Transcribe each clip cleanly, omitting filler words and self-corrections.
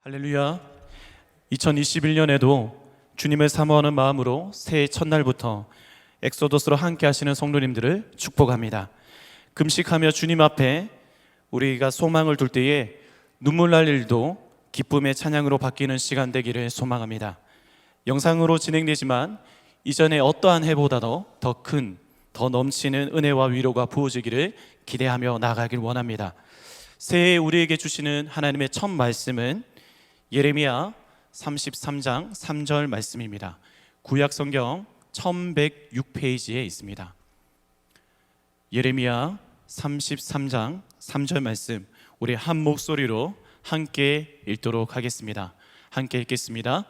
할렐루야. 2021년에도 주님을 사모하는 마음으로 새해 첫날부터 엑소더스로 함께 하시는 성도님들을 축복합니다. 금식하며 주님 앞에 우리가 소망을 둘 때에 눈물 날 일도 기쁨의 찬양으로 바뀌는 시간 되기를 소망합니다. 영상으로 진행되지만 이전에 어떠한 해보다도 더 큰, 더 넘치는 은혜와 위로가 부어지기를 기대하며 나아가길 원합니다. 새해 우리에게 주시는 하나님의 첫 말씀은 예레미야 33장 3절 말씀입니다. 구약 성경 1106페이지에 있습니다. 예레미야 33장 3절 말씀, 우리 한 목소리로 함께 읽도록 하겠습니다. 함께 읽겠습니다.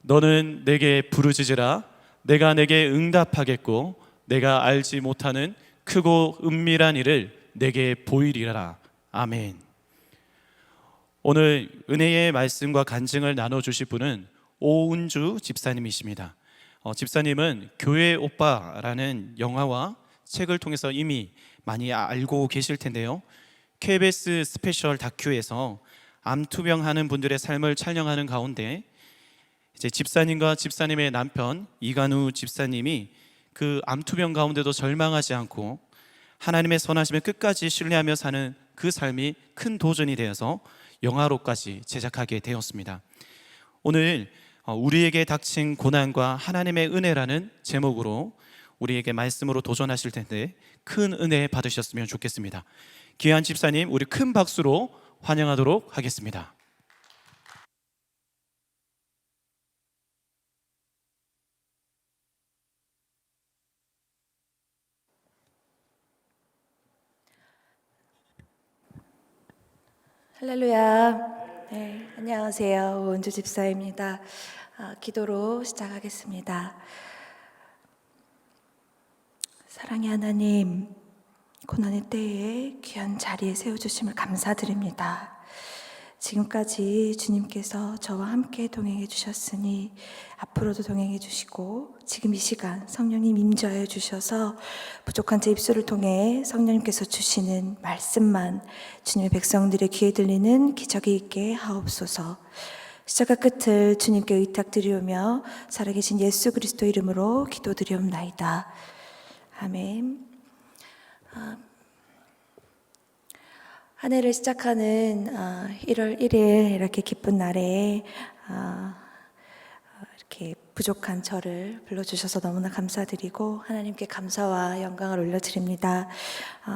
너는 내게 부르짖으라. 내가 내게 응답하겠고 내가 알지 못하는 크고 은밀한 일을 내게 보이리라. 아멘. 오늘 은혜의 말씀과 간증을 나눠주실 분은 오은주 집사님이십니다. 집사님은 교회 오빠라는 영화와 책을 통해서 이미 많이 알고 계실 텐데요. KBS 스페셜 다큐에서 암투병하는 분들의 삶을 촬영하는 가운데 이제 집사님과 집사님의 남편 이간우 집사님이 그 암투병 가운데도 절망하지 않고 하나님의 선하심을 끝까지 신뢰하며 사는 그 삶이 큰 도전이 되어서 영화로까지 제작하게 되었습니다. 오늘 우리에게 닥친 고난과 하나님의 은혜라는 제목으로 우리에게 말씀으로 도전하실 텐데 큰 은혜 받으셨으면 좋겠습니다. 귀한 집사님, 우리 큰 박수로 환영하도록 하겠습니다. 할렐루야. 네, 안녕하세요. 오은주 집사입니다. 기도로 시작하겠습니다. 사랑의 하나님, 고난의 때에 귀한 자리에 세워주심을 감사드립니다. 지금까지 주님께서 저와 함께 동행해 주셨으니 앞으로도 동행해 주시고 지금 이 시간 성령님 임재하여 주셔서 부족한 제 입술을 통해 성령님께서 주시는 말씀만 주님의 백성들의 귀에 들리는 기적이 있게 하옵소서. 시작과 끝을 주님께 의탁드리오며 살아계신 예수 그리스도 이름으로 기도드리옵나이다. 아멘. 한 해를 시작하는 1월 1일 이렇게 기쁜 날에 이렇게 부족한 저를 불러주셔서 너무나 감사드리고 하나님께 감사와 영광을 올려드립니다.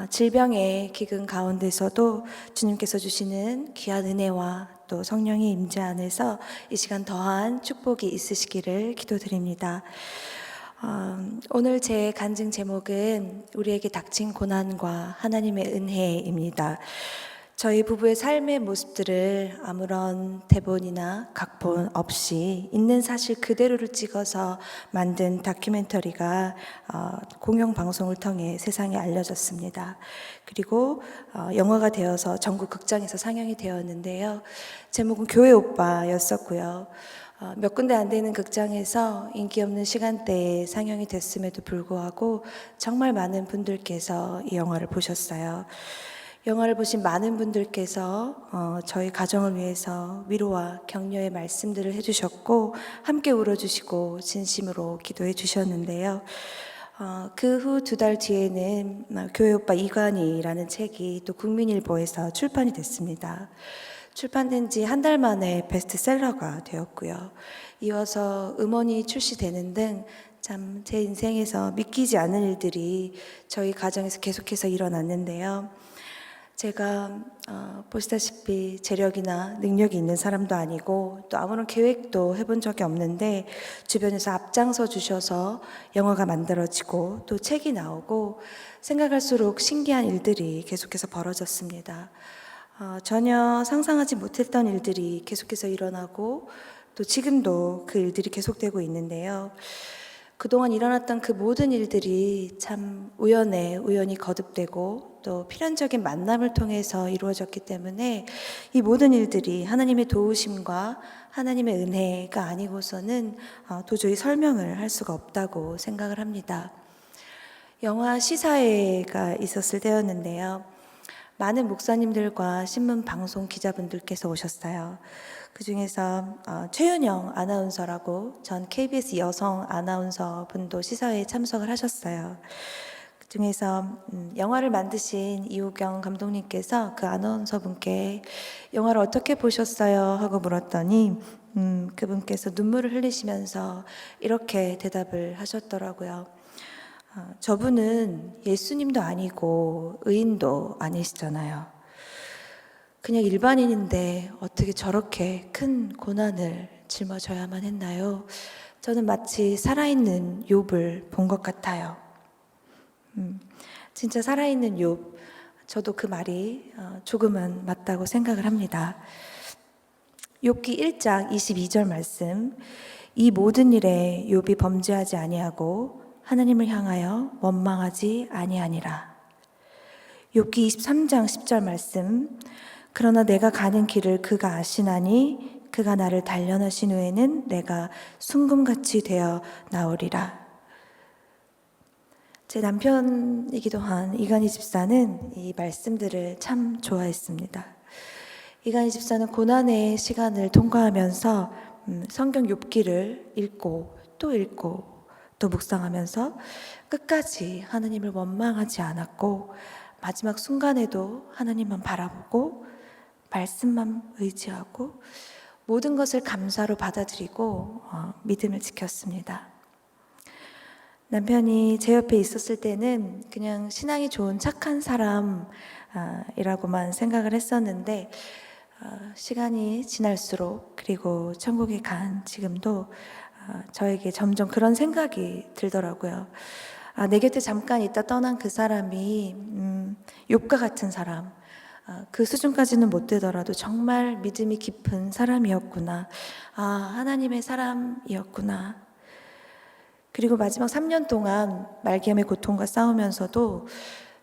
질병의 기근 가운데서도 주님께서 주시는 귀한 은혜와 또 성령의 임재 안에서 이 시간 더한 축복이 있으시기를 기도드립니다. 오늘 제 간증 제목은 우리에게 닥친 고난과 하나님의 은혜입니다. 저희 부부의 삶의 모습들을 아무런 대본이나 각본 없이 있는 사실 그대로를 찍어서 만든 다큐멘터리가 공영방송을 통해 세상에 알려졌습니다. 그리고 영화가 되어서 전국 극장에서 상영이 되었는데요. 제목은 교회 오빠였었고요. 몇 군데 안 되는 극장에서 인기 없는 시간대에 상영이 됐음에도 불구하고 정말 많은 분들께서 이 영화를 보셨어요. 영화를 보신 많은 분들께서 저희 가정을 위해서 위로와 격려의 말씀들을 해주셨고 함께 울어주시고 진심으로 기도해 주셨는데요. 그 후 2달 뒤에는 교회 오빠 이관이라는 책이 또 국민일보에서 출판이 됐습니다. 출판된 지 한 달 만에 베스트셀러가 되었고요. 이어서 음원이 출시되는 등 참 제 인생에서 믿기지 않는 일들이 저희 가정에서 계속해서 일어났는데요. 제가 보시다시피 재력이나 능력이 있는 사람도 아니고 또 아무런 계획도 해본 적이 없는데 주변에서 앞장서 주셔서 영화가 만들어지고 또 책이 나오고 생각할수록 신기한 일들이 계속해서 벌어졌습니다. 전혀 상상하지 못했던 일들이 계속해서 일어나고 또 지금도 그 일들이 계속되고 있는데요. 그동안 일어났던 그 모든 일들이 참 우연히 거듭되고 또 필연적인 만남을 통해서 이루어졌기 때문에 이 모든 일들이 하나님의 도우심과 하나님의 은혜가 아니고서는 도저히 설명을 할 수가 없다고 생각을 합니다. 영화 시사회가 있었을 때였는데요. 많은 목사님들과 신문 방송 기자분들께서 오셨어요. 그 중에서 최윤영 아나운서라고 전 KBS 여성 아나운서 분도 시사회에 참석을 하셨어요. 그 중에서 영화를 만드신 이호경 감독님께서 그 아나운서 분께 영화를 어떻게 보셨어요? 하고 물었더니 그분께서 눈물을 흘리시면서 이렇게 대답을 하셨더라고요. 저분은 예수님도 아니고 의인도 아니시잖아요. 그냥 일반인인데 어떻게 저렇게 큰 고난을 짊어져야만 했나요? 저는 마치 살아있는 욥을 본 것 같아요. 진짜 살아있는 욥, 저도 그 말이 조금은 맞다고 생각을 합니다. 욥기 1장 22절 말씀, 이 모든 일에 욥이 범죄하지 아니하고 하나님을 향하여 원망하지 아니하니라. 욥기 23장 10절 말씀, 그러나 내가 가는 길을 그가 아시나니 그가 나를 단련하신 후에는 내가 순금같이 되어 나오리라. 제 남편이기도 한 이간희 집사는 이 말씀들을 참 좋아했습니다. 이간희 집사는 고난의 시간을 통과하면서 성경 욥기를 읽고 또 묵상하면서 끝까지 하나님을 원망하지 않았고 마지막 순간에도 하나님만 바라보고 말씀만 의지하고 모든 것을 감사로 받아들이고 믿음을 지켰습니다. 남편이 제 옆에 있었을 때는 그냥 신앙이 좋은 착한 사람이라고만 생각을 했었는데 시간이 지날수록 그리고 천국에 간 지금도 저에게 점점 그런 생각이 들더라고요. 내 곁에 잠깐 있다 떠난 그 사람이 욥과 같은 사람, 그 수준까지는 못 되더라도 정말 믿음이 깊은 사람이었구나. 하나님의 사람이었구나. 그리고 마지막 3년 동안 말기암의 고통과 싸우면서도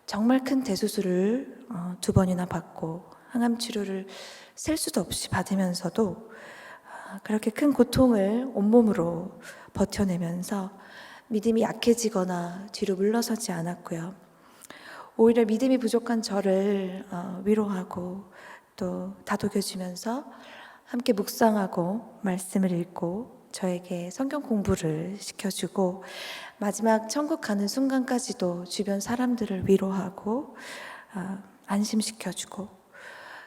정말 큰 대수술을 2번이나 받고 항암 치료를 셀 수도 없이 받으면서도 그렇게 큰 고통을 온몸으로 버텨내면서 믿음이 약해지거나 뒤로 물러서지 않았고요. 오히려 믿음이 부족한 저를 위로하고 또 다독여주면서 함께 묵상하고 말씀을 읽고 저에게 성경 공부를 시켜주고 마지막 천국 가는 순간까지도 주변 사람들을 위로하고 안심시켜주고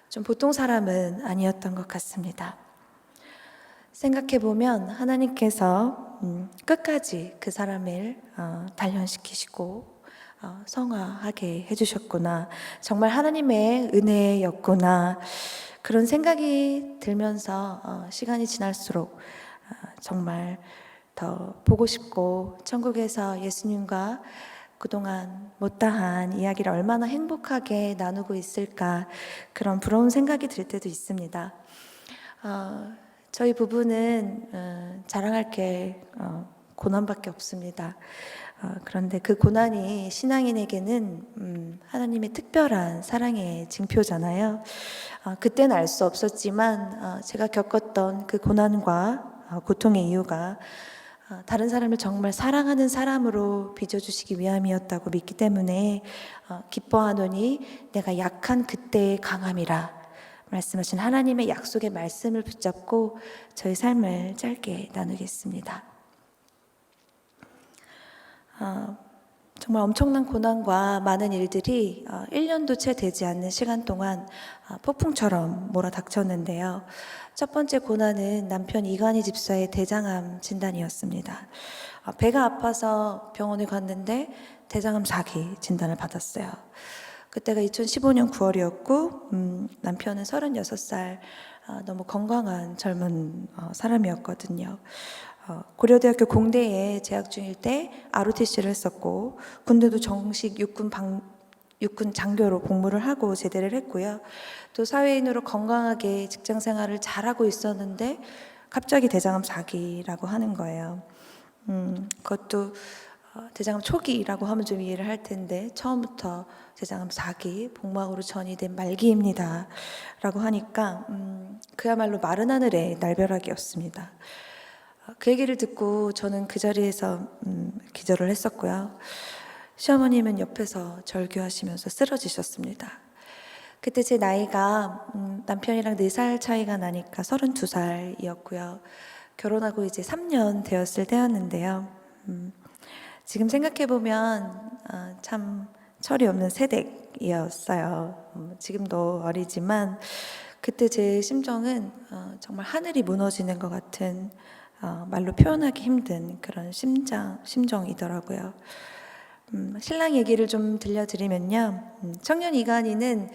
좀 보통 사람은 아니었던 것 같습니다. 생각해보면 하나님께서 끝까지 그 사람을 단련시키시고 성화하게 해주셨구나. 정말 하나님의 은혜였구나. 그런 생각이 들면서 시간이 지날수록 정말 더 보고 싶고 천국에서 예수님과 그동안 못다한 이야기를 얼마나 행복하게 나누고 있을까 그런 부러운 생각이 들 때도 있습니다. 저희 부부는 자랑할 게 고난밖에 없습니다. 그런데 그 고난이 신앙인에게는 하나님의 특별한 사랑의 징표잖아요. 그때는 알 수 없었지만 제가 겪었던 그 고난과 고통의 이유가 다른 사람을 정말 사랑하는 사람으로 빚어주시기 위함이었다고 믿기 때문에 기뻐하노니 내가 약한 그때의 강함이라 말씀하신 하나님의 약속의 말씀을 붙잡고 저희 삶을 짧게 나누겠습니다. 정말 엄청난 고난과 많은 일들이 1년도 채 되지 않는 시간 동안 폭풍처럼 몰아닥쳤는데요. 첫 번째 고난은 남편 이간희 집사의 대장암 진단이었습니다. 배가 아파서 병원에 갔는데 대장암 4기 진단을 받았어요. 그때가 2015년 9월이었고 남편은 36살 너무 건강한 젊은 사람이었거든요. 고려대학교 공대에 재학 중일 때 ROTC를 했었고 군대도 정식 육군 장교로 복무를 하고 제대를 했고요. 또 사회인으로 건강하게 직장 생활을 잘하고 있었는데 갑자기 대장암 4기라고 하는 거예요. 그것도 대장암 초기라고 하면 좀 이해를 할 텐데 처음부터 대장암 4기 복막으로 전이된 말기입니다 라고 하니까 그야말로 마른 하늘의 날벼락이었습니다. 그 얘기를 듣고 저는 그 자리에서 기절을 했었고요. 시어머님은 옆에서 절규하시면서 쓰러지셨습니다. 그때 제 나이가 남편이랑 4살 차이가 나니까 32살이었고요. 결혼하고 이제 3년 되었을 때였는데요. 지금 생각해보면 참 철이 없는 새댁이었어요. 지금도 어리지만 그때 제 심정은 정말 하늘이 무너지는 것 같은 말로 표현하기 힘든 그런 심정이더라고요. 신랑 얘기를 좀 들려드리면요. 청년 이간희는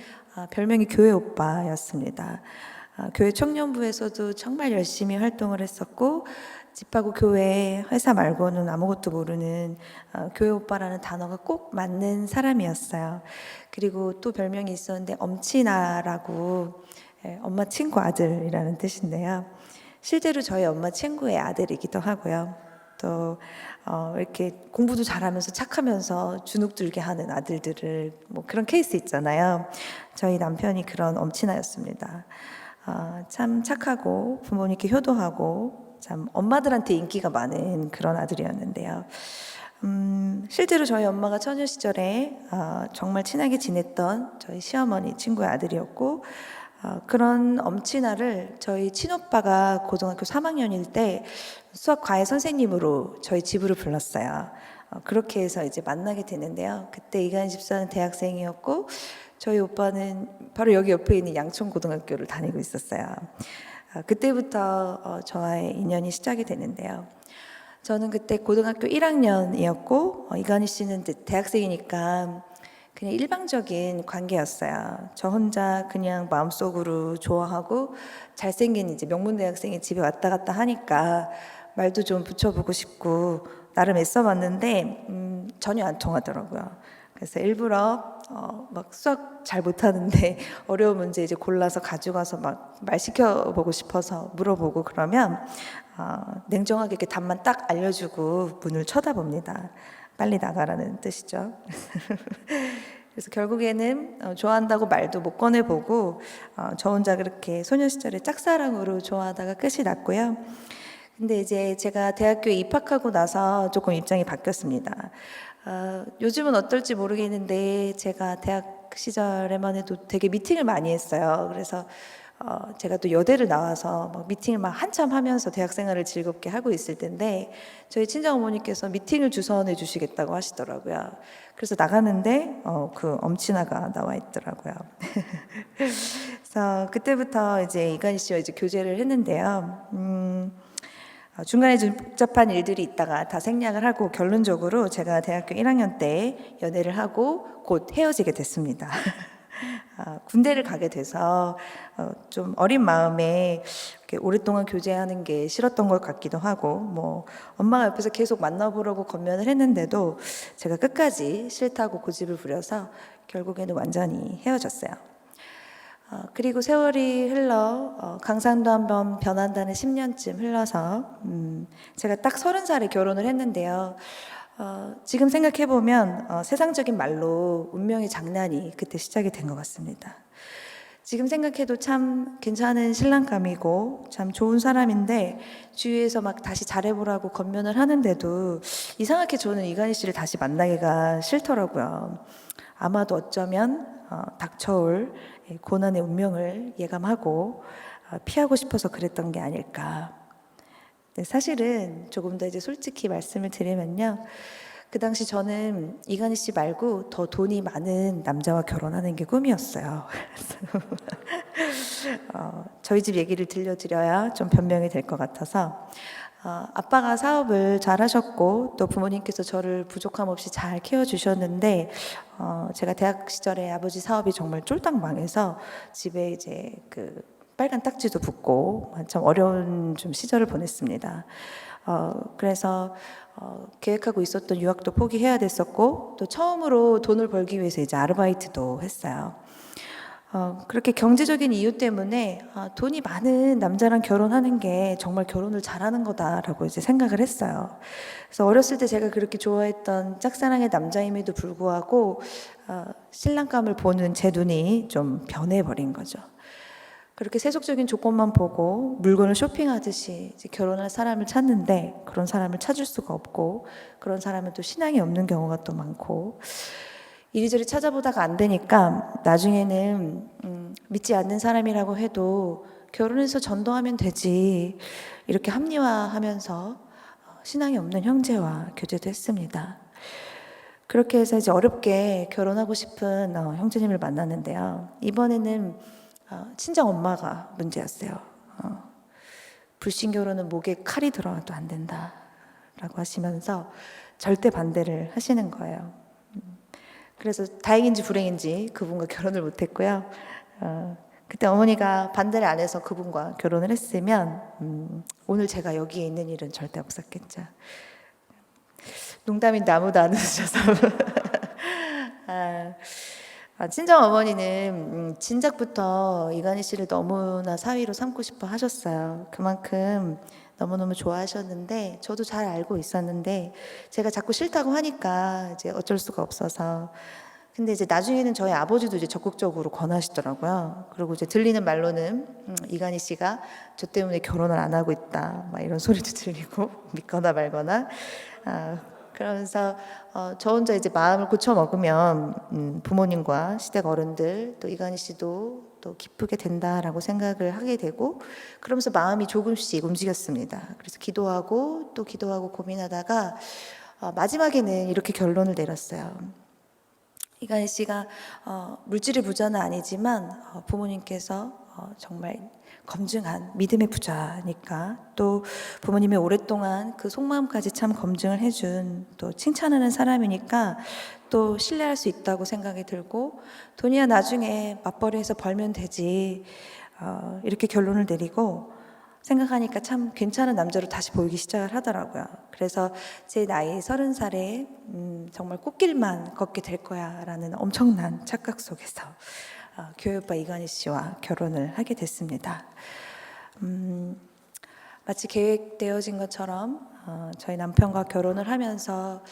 별명이 교회 오빠였습니다. 교회 청년부에서도 정말 열심히 활동을 했었고 집하고 교회, 회사 말고는 아무것도 모르는 교회 오빠라는 단어가 꼭 맞는 사람이었어요. 그리고 또 별명이 있었는데 엄친아라고 엄마 친구 아들이라는 뜻인데요. 실제로 저희 엄마 친구의 아들이기도 하고요. 또 이렇게 공부도 잘하면서 착하면서 주눅 들게 하는 아들들을 뭐 그런 케이스 있잖아요. 저희 남편이 그런 엄친아였습니다. 참 착하고 부모님께 효도하고 참 엄마들한테 인기가 많은 그런 아들이었는데요. 실제로 저희 엄마가 처녀 시절에 정말 친하게 지냈던 저희 시어머니 친구의 아들이었고 그런 엄친아를 저희 친오빠가 고등학교 3학년일 때 수학 과외 선생님으로 저희 집으로 불렀어요. 그렇게 해서 이제 만나게 되는데요. 그때 이간희 집사는 대학생이었고 저희 오빠는 바로 여기 옆에 있는 양천고등학교를 다니고 있었어요. 그때부터 저와의 인연이 시작이 되는데요. 저는 그때 고등학교 1학년이었고 이간희 씨는 대학생이니까 그냥 일방적인 관계였어요. 저 혼자 그냥 마음속으로 좋아하고 잘생긴 이제 명문 대학생이 집에 왔다 갔다 하니까 말도 좀 붙여보고 싶고 나름 애써봤는데 전혀 안 통하더라고요. 그래서 일부러 막 수학 잘 못하는데 어려운 문제 이제 골라서 가져가서 막 말 시켜보고 싶어서 물어보고 그러면 냉정하게 이렇게 답만 딱 알려주고 문을 쳐다봅니다. 빨리 나가라는 뜻이죠. 그래서 결국에는 좋아한다고 말도 못 꺼내보고 저 혼자 그렇게 소녀 시절에 짝사랑으로 좋아하다가 끝이 났고요. 근데 이제 제가 대학교에 입학하고 나서 조금 입장이 바뀌었습니다. 요즘은 어떨지 모르겠는데 제가 대학 시절에만 해도 되게 미팅을 많이 했어요. 그래서 제가 또 여대를 나와서 막 미팅을 막 한참 하면서 대학 생활을 즐겁게 하고 있을 텐데 저희 친정 어머니께서 미팅을 주선해 주시겠다고 하시더라고요. 그래서 나가는데 그 엄친아가 나와 있더라고요. 그래서 그때부터 이제 이간희 씨와 이제 교제를 했는데요. 중간에 좀 복잡한 일들이 있다가 다 생략을 하고 결론적으로 제가 대학교 1학년 때 연애를 하고 곧 헤어지게 됐습니다. 군대를 가게 돼서 좀 어린 마음에 이렇게 오랫동안 교제하는 게 싫었던 것 같기도 하고 뭐 엄마가 옆에서 계속 만나보려고 건면을 했는데도 제가 끝까지 싫다고 고집을 부려서 결국에는 완전히 헤어졌어요. 그리고 세월이 흘러 강산도 한번 변한다는 10년쯤 흘러서 제가 딱 30살에 결혼을 했는데요. 지금 생각해보면 세상적인 말로 운명의 장난이 그때 시작이 된 것 같습니다. 지금 생각해도 참 괜찮은 신랑감이고 참 좋은 사람인데 주위에서 막 다시 잘해보라고 건면을 하는데도 이상하게 저는 이간희 씨를 다시 만나기가 싫더라고요. 아마도 어쩌면 닥쳐올 고난의 운명을 예감하고 피하고 싶어서 그랬던 게 아닐까. 사실은 조금 더 이제 솔직히 말씀을 드리면요. 그 당시 저는 이간희 씨 말고 더 돈이 많은 남자와 결혼하는 게 꿈이었어요. 저희 집 얘기를 들려드려야 좀 변명이 될 것 같아서 아빠가 사업을 잘 하셨고 또 부모님께서 저를 부족함 없이 잘 키워주셨는데 제가 대학 시절에 아버지 사업이 정말 쫄딱 망해서 집에 이제 그 빨간 딱지도 붙고 참 어려운 좀 시절을 보냈습니다. 그래서 계획하고 있었던 유학도 포기해야 됐었고 또 처음으로 돈을 벌기 위해서 이제 아르바이트도 했어요. 그렇게 경제적인 이유 때문에 돈이 많은 남자랑 결혼하는 게 정말 결혼을 잘하는 거다라고 이제 생각을 했어요. 그래서 어렸을 때 제가 그렇게 좋아했던 짝사랑의 남자임에도 불구하고 신랑감을 보는 제 눈이 좀 변해버린 거죠. 그렇게 세속적인 조건만 보고 물건을 쇼핑하듯이 이제 결혼할 사람을 찾는데 그런 사람을 찾을 수가 없고 그런 사람은 또 신앙이 없는 경우가 또 많고 이리저리 찾아보다가 안 되니까 나중에는 믿지 않는 사람이라고 해도 결혼해서 전도하면 되지 이렇게 합리화하면서 신앙이 없는 형제와 교제도 했습니다. 그렇게 해서 이제 어렵게 결혼하고 싶은 형제님을 만났는데요. 이번에는 친정 엄마가 문제였어요. 불신 결혼은 목에 칼이 들어와도 안 된다라고 하시면서 절대 반대를 하시는 거예요. 그래서 다행인지 불행인지 그분과 결혼을 못했고요. 그때 어머니가 반대를 안 해서 그분과 결혼을 했으면 오늘 제가 여기에 있는 일은 절대 없었겠죠. 농담인데 아무도 안 웃으셔서. 친정 어머니는 진작부터 이간희 씨를 너무나 사위로 삼고 싶어 하셨어요. 그만큼 너무너무 좋아하셨는데 저도 잘 알고 있었는데 제가 자꾸 싫다고 하니까 이제 어쩔 수가 없어서. 근데 이제 나중에는 저희 아버지도 이제 적극적으로 권하시더라고요. 그리고 이제 들리는 말로는 이간희 씨가 저 때문에 결혼을 안 하고 있다, 막 이런 소리도 들리고 믿거나 말거나. 그러면서 저 혼자 이제 마음을 고쳐 먹으면 부모님과 시댁 어른들 또 이간희 씨도 또 기쁘게 된다라고 생각을 하게 되고 그러면서 마음이 조금씩 움직였습니다. 그래서 기도하고 또 기도하고 고민하다가 마지막에는 이렇게 결론을 내렸어요. 이간희 씨가 물질의 부자는 아니지만 부모님께서 정말 검증한 믿음의 부자니까 또 부모님이 오랫동안 그 속마음까지 참 검증을 해준 또 칭찬하는 사람이니까 또 신뢰할 수 있다고 생각이 들고 돈이야 나중에 맞벌이해서 벌면 되지 이렇게 결론을 내리고 생각하니까 참 괜찮은 남자로 다시 보이기 시작을 하더라고요. 그래서 제 나이 30살에 정말 꽃길만 걷게 될 거야 라는 엄청난 착각 속에서 교회 오빠 이간희 씨와 결혼을 하게 됐습니다. 마치 계획되어진 것처럼 저희 남편과 결혼을 하면서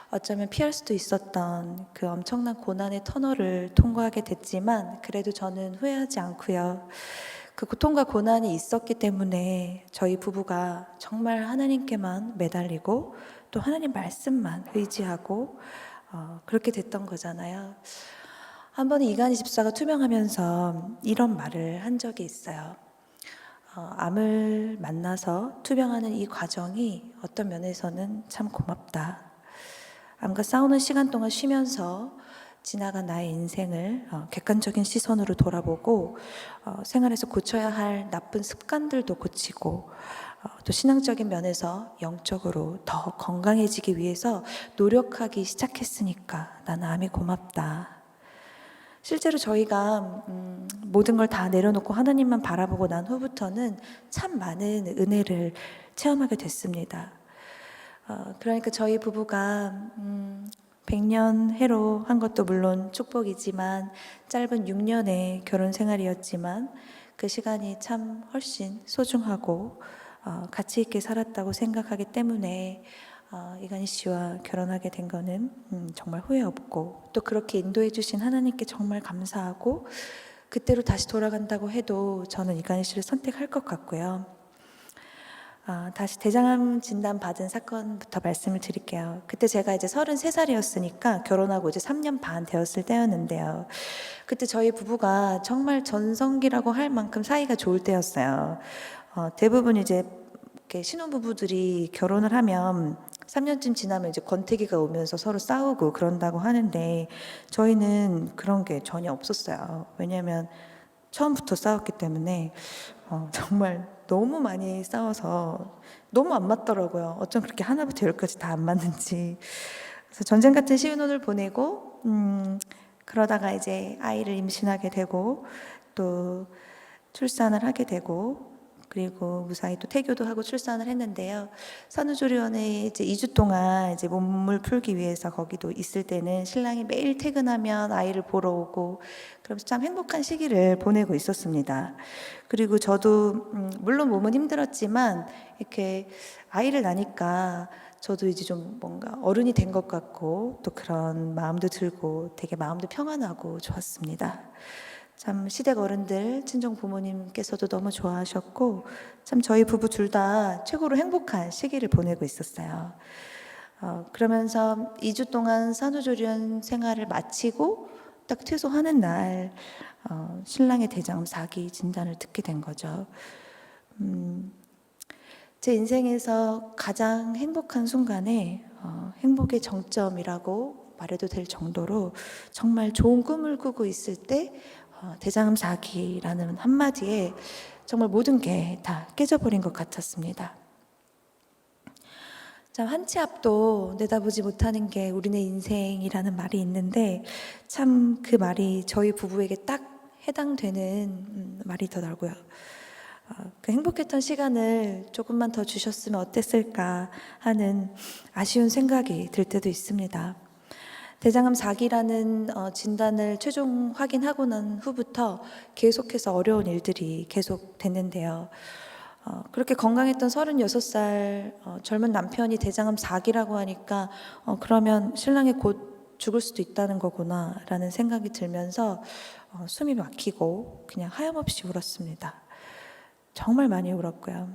어쩌면 피할 수도 있었던 그 엄청난 고난의 터널을 통과하게 됐지만 그래도 저는 후회하지 않고요. 그 고통과 고난이 있었기 때문에 저희 부부가 정말 하나님께만 매달리고 또 하나님 말씀만 의지하고 그렇게 됐던 거잖아요. 한 번은 이간희 집사가 투병하면서 이런 말을 한 적이 있어요. 암을 만나서 투병하는 이 과정이 어떤 면에서는 참 고맙다. 암과 싸우는 시간 동안 쉬면서 지나간 나의 인생을 객관적인 시선으로 돌아보고 생활에서 고쳐야 할 나쁜 습관들도 고치고 또 신앙적인 면에서 영적으로 더 건강해지기 위해서 노력하기 시작했으니까 나는 암이 고맙다. 실제로 저희가 모든 걸 다 내려놓고 하나님만 바라보고 난 후부터는 참 많은 은혜를 체험하게 됐습니다. 그러니까 저희 부부가 100년 해로 한 것도 물론 축복이지만 짧은 6년의 결혼 생활이었지만 그 시간이 참 훨씬 소중하고 가치 있게 살았다고 생각하기 때문에 이간희 씨와 결혼하게 된 거는 정말 후회 없고 또 그렇게 인도해 주신 하나님께 정말 감사하고 그때로 다시 돌아간다고 해도 저는 이간희 씨를 선택할 것 같고요. 다시 대장암 진단 받은 사건부터 말씀을 드릴게요. 그때 제가 이제 33살이었으니까 결혼하고 이제 3년 반 되었을 때였는데요. 그때 저희 부부가 정말 전성기라고 할 만큼 사이가 좋을 때였어요. 대부분 이제 이렇게 신혼부부들이 결혼을 하면 3년쯤 지나면 이제 권태기가 오면서 서로 싸우고 그런다고 하는데 저희는 그런 게 전혀 없었어요. 왜냐하면 처음부터 싸웠기 때문에 정말 너무 많이 싸워서 너무 안 맞더라고요. 어쩜 그렇게 하나부터 열까지 다 안 맞는지. 그래서 전쟁 같은 신혼을 보내고 그러다가 이제 아이를 임신하게 되고 또 출산을 하게 되고 그리고 무사히 또 태교도 하고 출산을 했는데요. 산후조리원에 이제 2주 동안 이제 몸을 풀기 위해서 거기도 있을 때는 신랑이 매일 퇴근하면 아이를 보러 오고 그러면서 참 행복한 시기를 보내고 있었습니다. 그리고 저도 물론 몸은 힘들었지만 이렇게 아이를 낳으니까 저도 이제 좀 뭔가 어른이 된 것 같고 또 그런 마음도 들고 되게 마음도 평안하고 좋았습니다. 참 시댁 어른들, 친정 부모님께서도 너무 좋아하셨고 참 저희 부부 둘 다 최고로 행복한 시기를 보내고 있었어요. 그러면서 2주 동안 산후조리원 생활을 마치고 딱 퇴소하는 날 신랑의 대장암 4기 진단을 듣게 된 거죠. 제 인생에서 가장 행복한 순간에 행복의 정점이라고 말해도 될 정도로 정말 좋은 꿈을 꾸고 있을 때 대장암 4기라는 한마디에 정말 모든 게 다 깨져버린 것 같았습니다. 참 한 치 앞도 내다보지 못하는 게 우리네 인생이라는 말이 있는데 참 그 말이 저희 부부에게 딱 해당되는 말이더라고요. 그 행복했던 시간을 조금만 더 주셨으면 어땠을까 하는 아쉬운 생각이 들 때도 있습니다. 대장암 4기라는 진단을 최종 확인하고 난 후부터 계속해서 어려운 일들이 계속 됐는데요. 그렇게 건강했던 36살 젊은 남편이 대장암 4기라고 하니까 그러면 신랑이 곧 죽을 수도 있다는 거구나 라는 생각이 들면서 숨이 막히고 그냥 하염없이 울었습니다. 정말 많이 울었고요.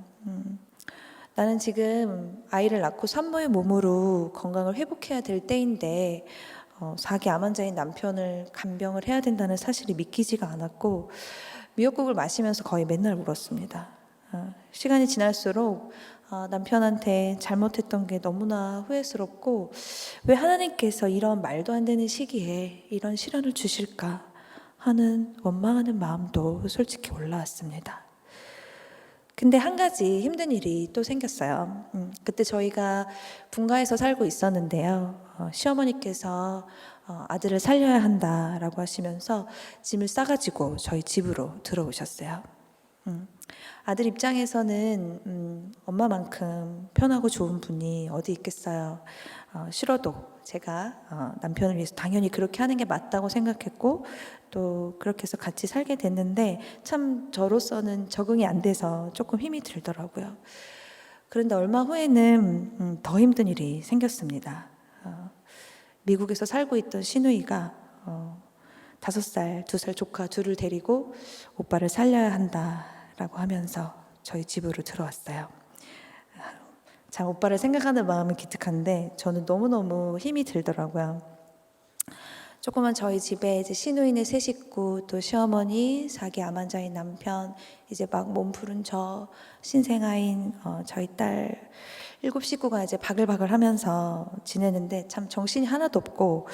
나는 지금 아이를 낳고 산모의 몸으로 건강을 회복해야 될 때인데 4기 암 환자인 남편을 간병을 해야 된다는 사실이 믿기지가 않았고 미역국을 마시면서 거의 맨날 울었습니다. 시간이 지날수록 남편한테 잘못했던 게 너무나 후회스럽고 왜 하나님께서 이런 말도 안 되는 시기에 이런 시련을 주실까 하는 원망하는 마음도 솔직히 올라왔습니다. 근데 한 가지 힘든 일이 또 생겼어요. 그때 저희가 분가에서 살고 있었는데요. 시어머니께서 아들을 살려야 한다라고 하시면서 짐을 싸가지고 저희 집으로 들어오셨어요. 아들 입장에서는 엄마만큼 편하고 좋은 분이 어디 있겠어요. 싫어도 제가 남편을 위해서 당연히 그렇게 하는 게 맞다고 생각했고 또 그렇게 해서 같이 살게 됐는데 참 저로서는 적응이 안 돼서 조금 힘이 들더라고요. 그런데 얼마 후에는 더 힘든 일이 생겼습니다. 미국에서 살고 있던 시누이가 5살, 2살 조카 둘을 데리고 오빠를 살려야 한다라고 하면서 저희 집으로 들어왔어요. 참 오빠를 생각하는 마음은 기특한데 저는 너무너무 힘이 들더라고요. 조그만 저희 집에 이제 시누이네 세 식구, 또 시어머니, 4기 암 환자인 남편, 이제 막 몸 푸른 저, 신생아인 저희 딸 7식구가 이제 바글바글 하면서 지내는데 참 정신이 하나도 없고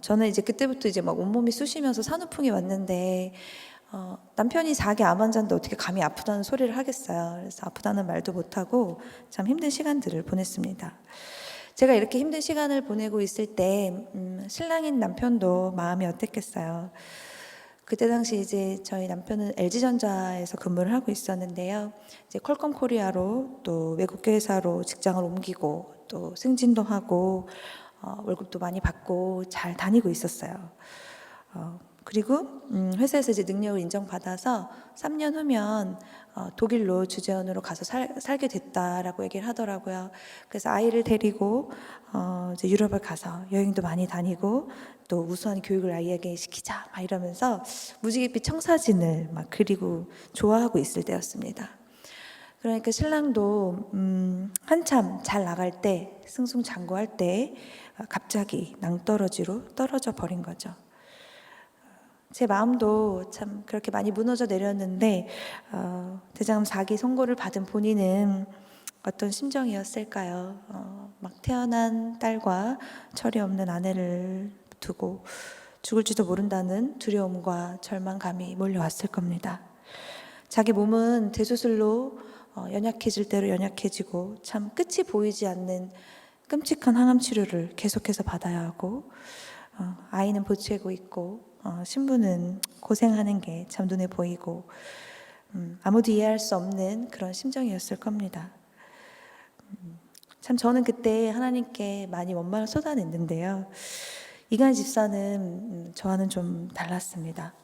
저는 이제 그때부터 이제 막 온몸이 쑤시면서 산후풍이 왔는데 남편이 4기 암 환자인데 어떻게 감히 아프다는 소리를 하겠어요. 그래서 아프다는 말도 못하고 참 힘든 시간들을 보냈습니다. 제가 이렇게 힘든 시간을 보내고 있을 때 신랑인 남편도 마음이 어땠겠어요. 그때 당시 이제 저희 남편은 LG전자에서 근무를 하고 있었는데요. 이제 퀄컴 코리아로 또 외국 회사로 직장을 옮기고 또 승진도 하고 월급도 많이 받고 잘 다니고 있었어요. 그리고 회사에서 이제 능력을 인정받아서 3년 후면 독일로 주재원으로 가서 살게 됐다라고 얘기를 하더라고요. 그래서 아이를 데리고 이제 유럽을 가서 여행도 많이 다니고 또 우수한 교육을 아이에게 시키자 막 이러면서 무지갯빛 청사진을 막 그리고 좋아하고 있을 때였습니다. 그러니까 신랑도 한참 잘 나갈 때 승승장구할 때 갑자기 낭떠러지로 떨어져 버린 거죠. 제 마음도 참 그렇게 많이 무너져 내렸는데 대장암 4기 선고를 받은 본인은 어떤 심정이었을까요? 막 태어난 딸과 철이 없는 아내를 두고 죽을지도 모른다는 두려움과 절망감이 몰려왔을 겁니다. 자기 몸은 대수술로 연약해질 대로 연약해지고 참 끝이 보이지 않는 끔찍한 항암 치료를 계속해서 받아야 하고 아이는 보채고 있고 신부는 고생하는 게 참 눈에 보이고 아무도 이해할 수 없는 그런 심정이었을 겁니다. 참 저는 그때 하나님께 많이 원망을 쏟아냈는데요. 이간 집사는 저와는 좀 달랐습니다.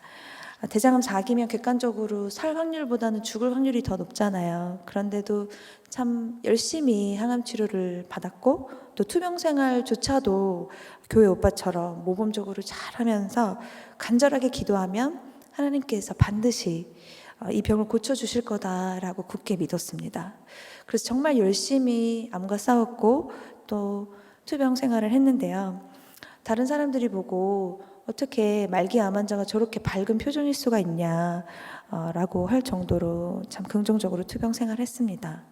대장암 4기면 객관적으로 살 확률보다는 죽을 확률이 더 높잖아요. 그런데도 참 열심히 항암 치료를 받았고 또 투병 생활조차도 교회 오빠처럼 모범적으로 잘하면서 간절하게 기도하면 하나님께서 반드시 이 병을 고쳐주실 거다라고 굳게 믿었습니다. 그래서 정말 열심히 암과 싸웠고 또 투병 생활을 했는데요. 다른 사람들이 보고 어떻게 말기 암 환자가 저렇게 밝은 표정일 수가 있냐 라고 할 정도로 참 긍정적으로 투병 생활을 했습니다.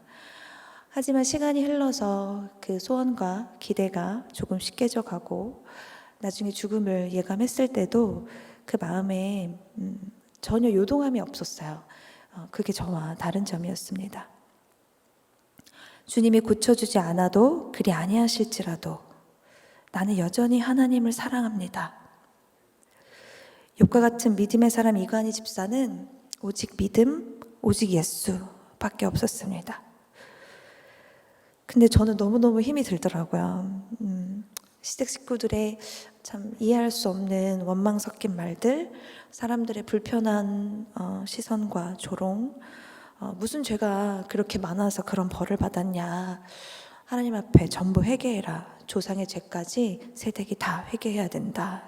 하지만 시간이 흘러서 그 소원과 기대가 조금씩 깨져가고 나중에 죽음을 예감했을 때도 그 마음에 전혀 요동함이 없었어요. 그게 저와 다른 점이었습니다. 주님이 고쳐주지 않아도 그리 아니하실지라도 나는 여전히 하나님을 사랑합니다. 욥과 같은 믿음의 사람 이관희 집사는 오직 믿음, 오직 예수밖에 없었습니다. 근데 저는 너무너무 힘이 들더라고요. 시댁 식구들의 참 이해할 수 없는 원망 섞인 말들, 사람들의 불편한 시선과 조롱, 무슨 죄가 그렇게 많아서 그런 벌을 받았냐. 하나님 앞에 전부 회개해라. 조상의 죄까지 세댁이 다 회개해야 된다.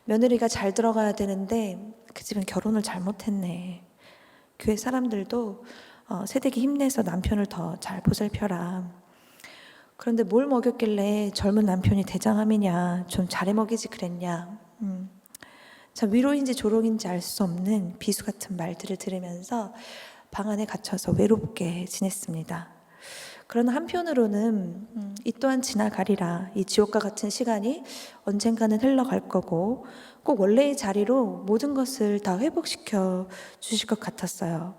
며느리가 잘 들어가야 되는데 그 집은 결혼을 잘못했네. 교회 사람들도 세댁이 힘내서 남편을 더 잘 보살펴라. 그런데 뭘 먹였길래 젊은 남편이 대장암이냐, 좀 잘해 먹이지 그랬냐. 참 위로인지 조롱인지 알 수 없는 비수 같은 말들을 들으면서 방 안에 갇혀서 외롭게 지냈습니다. 그러나 한편으로는 이 또한 지나가리라. 이 지옥과 같은 시간이 언젠가는 흘러갈 거고 꼭 원래의 자리로 모든 것을 다 회복시켜 주실 것 같았어요.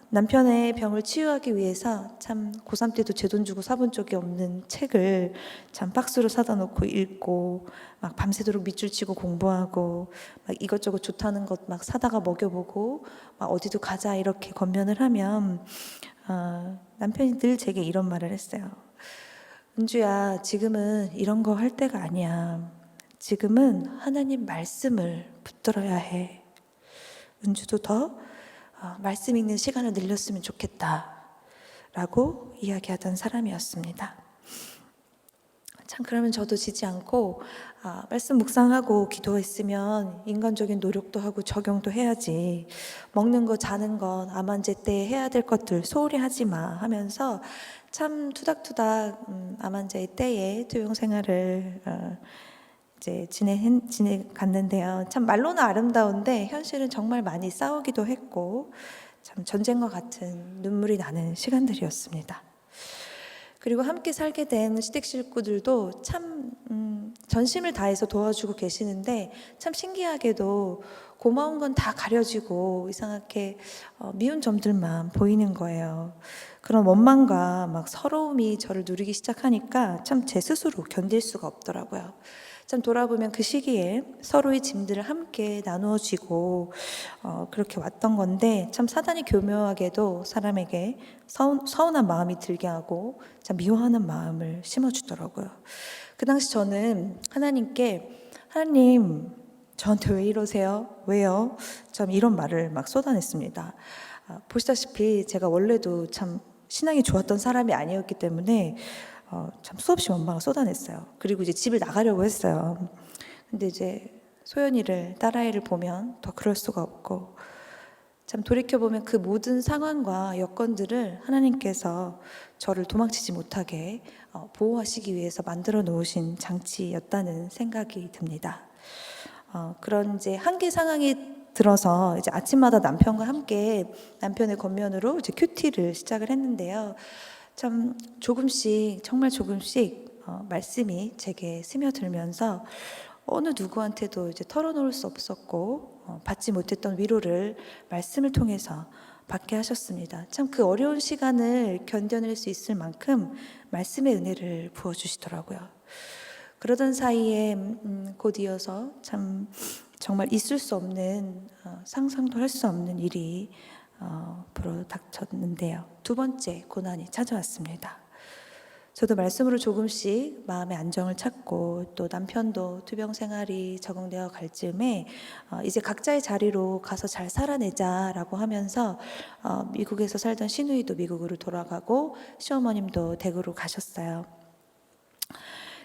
남편의 병을 치유하기 위해서 참 고3 때도 제 돈 주고 사본 적이 없는 책을 참 박스로 사다 놓고 읽고 막 밤새도록 밑줄 치고 공부하고 막 이것저것 좋다는 것 막 사다가 먹여보고 막 어디도 가자 이렇게 권면을 하면 남편이 늘 제게 이런 말을 했어요. 은주야, 지금은 이런 거 할 때가 아니야. 지금은 하나님 말씀을 붙들어야 해. 은주도 더 말씀 읽는 시간을 늘렸으면 좋겠다 라고 이야기하던 사람이었습니다. 참 그러면 저도 지지 않고 말씀 묵상하고 기도했으면 인간적인 노력도 하고 적용도 해야지. 먹는 거 자는 것 암 환자 때 해야 될 것들 소홀히 하지 마 하면서 참 투닥투닥 암 환자의 때에 투병 생활을 이제 지내갔는데요. 참 말로는 아름다운데 현실은 정말 많이 싸우기도 했고 참 전쟁과 같은 눈물이 나는 시간들이었습니다. 그리고 함께 살게 된 시댁 식구들도 참 전심을 다해서 도와주고 계시는데 참 신기하게도 고마운 건 다 가려지고 이상하게 미운 점들만 보이는 거예요. 그런 원망과 막 서러움이 저를 누리기 시작하니까 참 제 스스로 견딜 수가 없더라고요. 참 돌아보면 그 시기에 서로의 짐들을 함께 나누어 쥐고 그렇게 왔던 건데 참 사단이 교묘하게도 사람에게 서운한 마음이 들게 하고 참 미워하는 마음을 심어주더라고요. 그 당시 저는 하나님께 하나님 저한테 왜 이러세요? 왜요? 참 이런 말을 막 쏟아냈습니다. 보시다시피 제가 원래도 참 신앙이 좋았던 사람이 아니었기 때문에 참 수없이 원망을 쏟아냈어요. 그리고 이제 집을 나가려고 했어요. 근데 이제 소연이를 딸아이를 보면 더 그럴 수가 없고 참 돌이켜보면 그 모든 상황과 여건들을 하나님께서 저를 도망치지 못하게 보호하시기 위해서 만들어 놓으신 장치였다는 생각이 듭니다. 그런 이제 한계 상황이 들어서 이제 아침마다 남편과 함께 남편의 권면으로 이제 큐티를 시작을 했는데요. 참 조금씩 정말 조금씩 말씀이 제게 스며들면서 어느 누구한테도 이제 털어놓을 수 없었고 받지 못했던 위로를 말씀을 통해서 받게 하셨습니다. 참 그 어려운 시간을 견뎌낼 수 있을 만큼 말씀의 은혜를 부어주시더라고요. 그러던 사이에 곧 이어서 참 정말 있을 수 없는 상상도 할 수 없는 일이 불어 닥쳤는데요. 두 번째 고난이 찾아왔습니다. 저도 말씀으로 조금씩 마음의 안정을 찾고 또 남편도 투병 생활이 적응되어 갈 즈음에 이제 각자의 자리로 가서 잘 살아내자라고 하면서 미국에서 살던 시누이도 미국으로 돌아가고 시어머님도 대구로 가셨어요.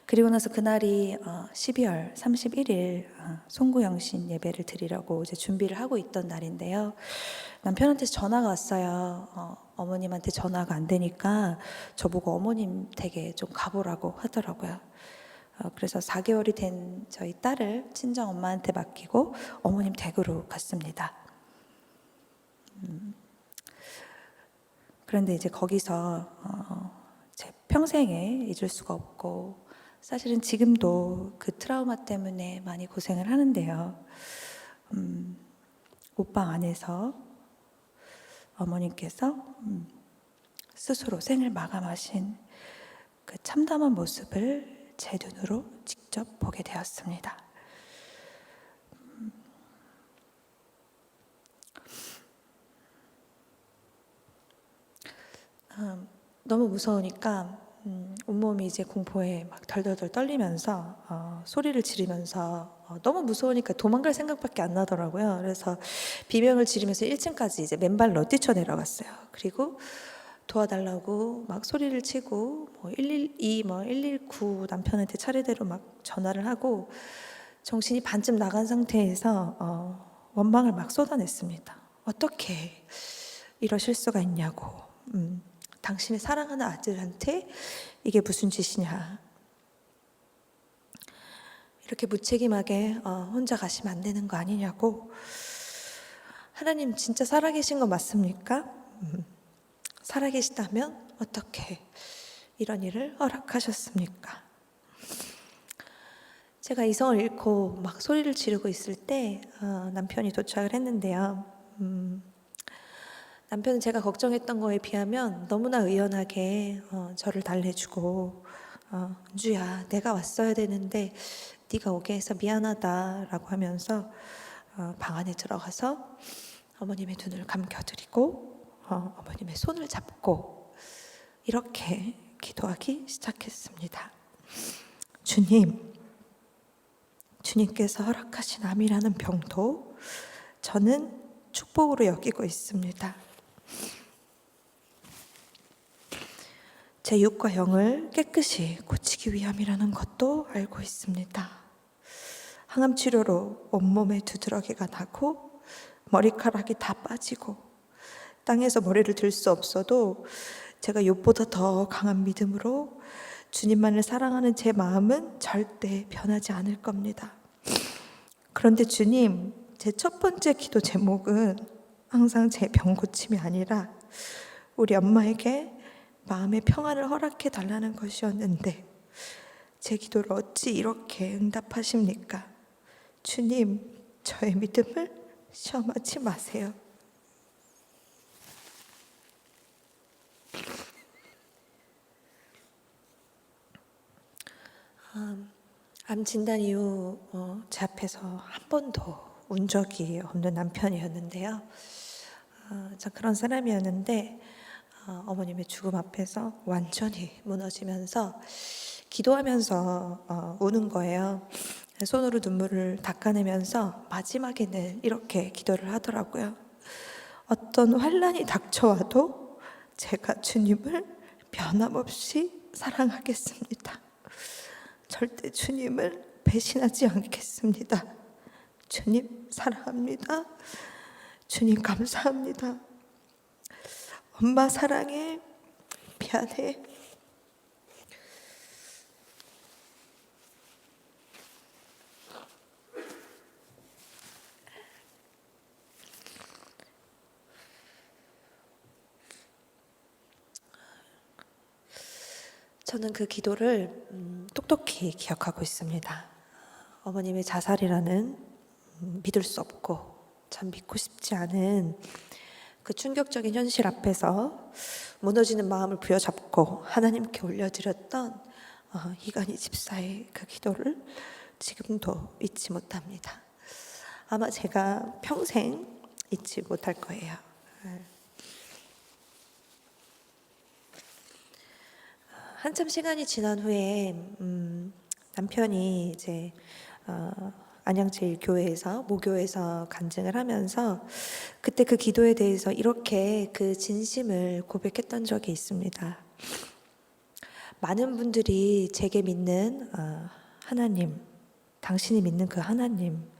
그리고 나서 그날이 12월 31일 송구영신 예배를 드리려고 이제 준비를 하고 있던 날인데요. 남편한테 전화가 왔어요. 어머님한테 전화가 안 되니까 저보고 어머님 댁에 좀 가보라고 하더라고요. 그래서 4개월이 된 저희 딸을 친정 엄마한테 맡기고 어머님 댁으로 갔습니다. 그런데 이제 거기서 제 평생에 잊을 수가 없고, 사실은 지금도 그 트라우마 때문에 많이 고생을 하는데요. 옷방 안에서 어머님께서 스스로 생을 마감하신 그 참담한 모습을 제 눈으로 직접 보게 되었습니다. 너무 무서우니까 온몸이 이제 공포에 막 덜덜덜 떨리면서 소리를 지르면서 너무 무서우니까 도망갈 생각밖에 안 나더라고요. 그래서 비명을 지르면서 1층까지 이제 맨발로 뛰쳐내려갔어요. 그리고 도와달라고 막 소리를 치고 112, 119 남편한테 차례대로 막 전화를 하고 정신이 반쯤 나간 상태에서 원망을 막 쏟아냈습니다. 어떻게 이러실 수가 있냐고. 당신의 사랑하는 아들한테 이게 무슨 짓이냐. 이렇게 무책임하게 혼자 가시면 안 되는 거 아니냐고. 하나님 진짜 살아계신 거 맞습니까? 살아계시다면 어떻게 이런 일을 허락하셨습니까? 제가 이성을 잃고 막 소리를 지르고 있을 때 남편이 도착을 했는데요. 남편은 제가 걱정했던 거에 비하면 너무나 의연하게 저를 달래주고 은주야, 내가 왔어야 되는데 네가 오게 해서 미안하다라고 하면서 방 안에 들어가서 어머님의 눈을 감겨드리고 어머님의 손을 잡고 이렇게 기도하기 시작했습니다. 주님께서 허락하신 암이라는 병도 저는 축복으로 여기고 있습니다. 제 육과 영을 깨끗이 고치기 위함이라는 것도 알고 있습니다. 항암 치료로 온몸에 두드러기가 나고 머리카락이 다 빠지고 땅에서 머리를 들 수 없어도 제가 욥보다 더 강한 믿음으로 주님만을 사랑하는 제 마음은 절대 변하지 않을 겁니다. 그런데 주님, 제 첫 번째 기도 제목은 항상 제 병 고침이 아니라 우리 엄마에게 마음의 평안을 허락해 달라는 것이었는데 제 기도를 어찌 이렇게 응답하십니까? 주님, 저의 믿음을 시험하지 마세요. 암 진단 이후 제 앞에서 한 번도 운 적이 없는 남편이었는데요. 저 그런 사람이었는데 어머님의 죽음 앞에서 완전히 무너지면서 기도하면서 우는 거예요. 손으로 눈물을 닦아내면서 마지막에는 이렇게 기도를 하더라고요. 어떤 환난이 닥쳐와도 제가 주님을 변함없이 사랑하겠습니다. 절대 주님을 배신하지 않겠습니다. 주님 사랑합니다. 주님 감사합니다. 엄마 사랑해. 미안해. 저는 그 기도를 똑똑히 기억하고 있습니다. 어머님의 자살이라는 믿을 수 없고 참 믿고 싶지 않은 그 충격적인 현실 앞에서 무너지는 마음을 부여잡고 하나님께 올려드렸던 이간희 집사의 그 기도를 지금도 잊지 못합니다. 아마 제가 평생 잊지 못할 거예요. 한참 시간이 지난 후에 남편이 이제 안양제일교회에서 모교에서 간증을 하면서 그때 그 기도에 대해서 이렇게 그 진심을 고백했던 적이 있습니다. 많은 분들이 제게 믿는 하나님, 당신이 믿는 그 하나님,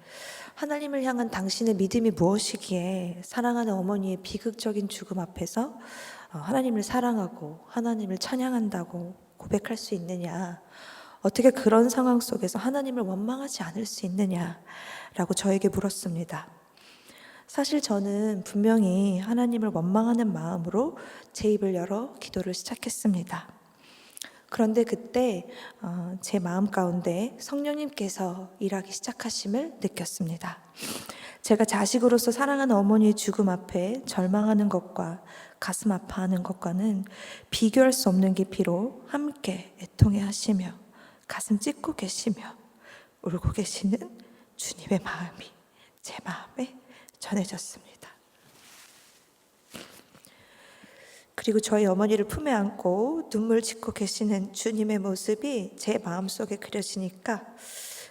하나님을 향한 당신의 믿음이 무엇이기에 사랑하는 어머니의 비극적인 죽음 앞에서 하나님을 사랑하고 하나님을 찬양한다고 고백할 수 있느냐? 어떻게 그런 상황 속에서 하나님을 원망하지 않을 수 있느냐라고 저에게 물었습니다. 사실 저는 분명히 하나님을 원망하는 마음으로 제 입을 열어 기도를 시작했습니다. 그런데 그때 제 마음 가운데 성령님께서 일하기 시작하심을 느꼈습니다. 제가 자식으로서 사랑하는 어머니의 죽음 앞에 절망하는 것과 가슴 아파하는 것과는 비교할 수 없는 깊이로 함께 애통해 하시며 가슴 찢고 계시며 울고 계시는 주님의 마음이 제 마음에 전해졌습니다. 그리고 저희 어머니를 품에 안고 눈물 짓고 계시는 주님의 모습이 제 마음속에 그려지니까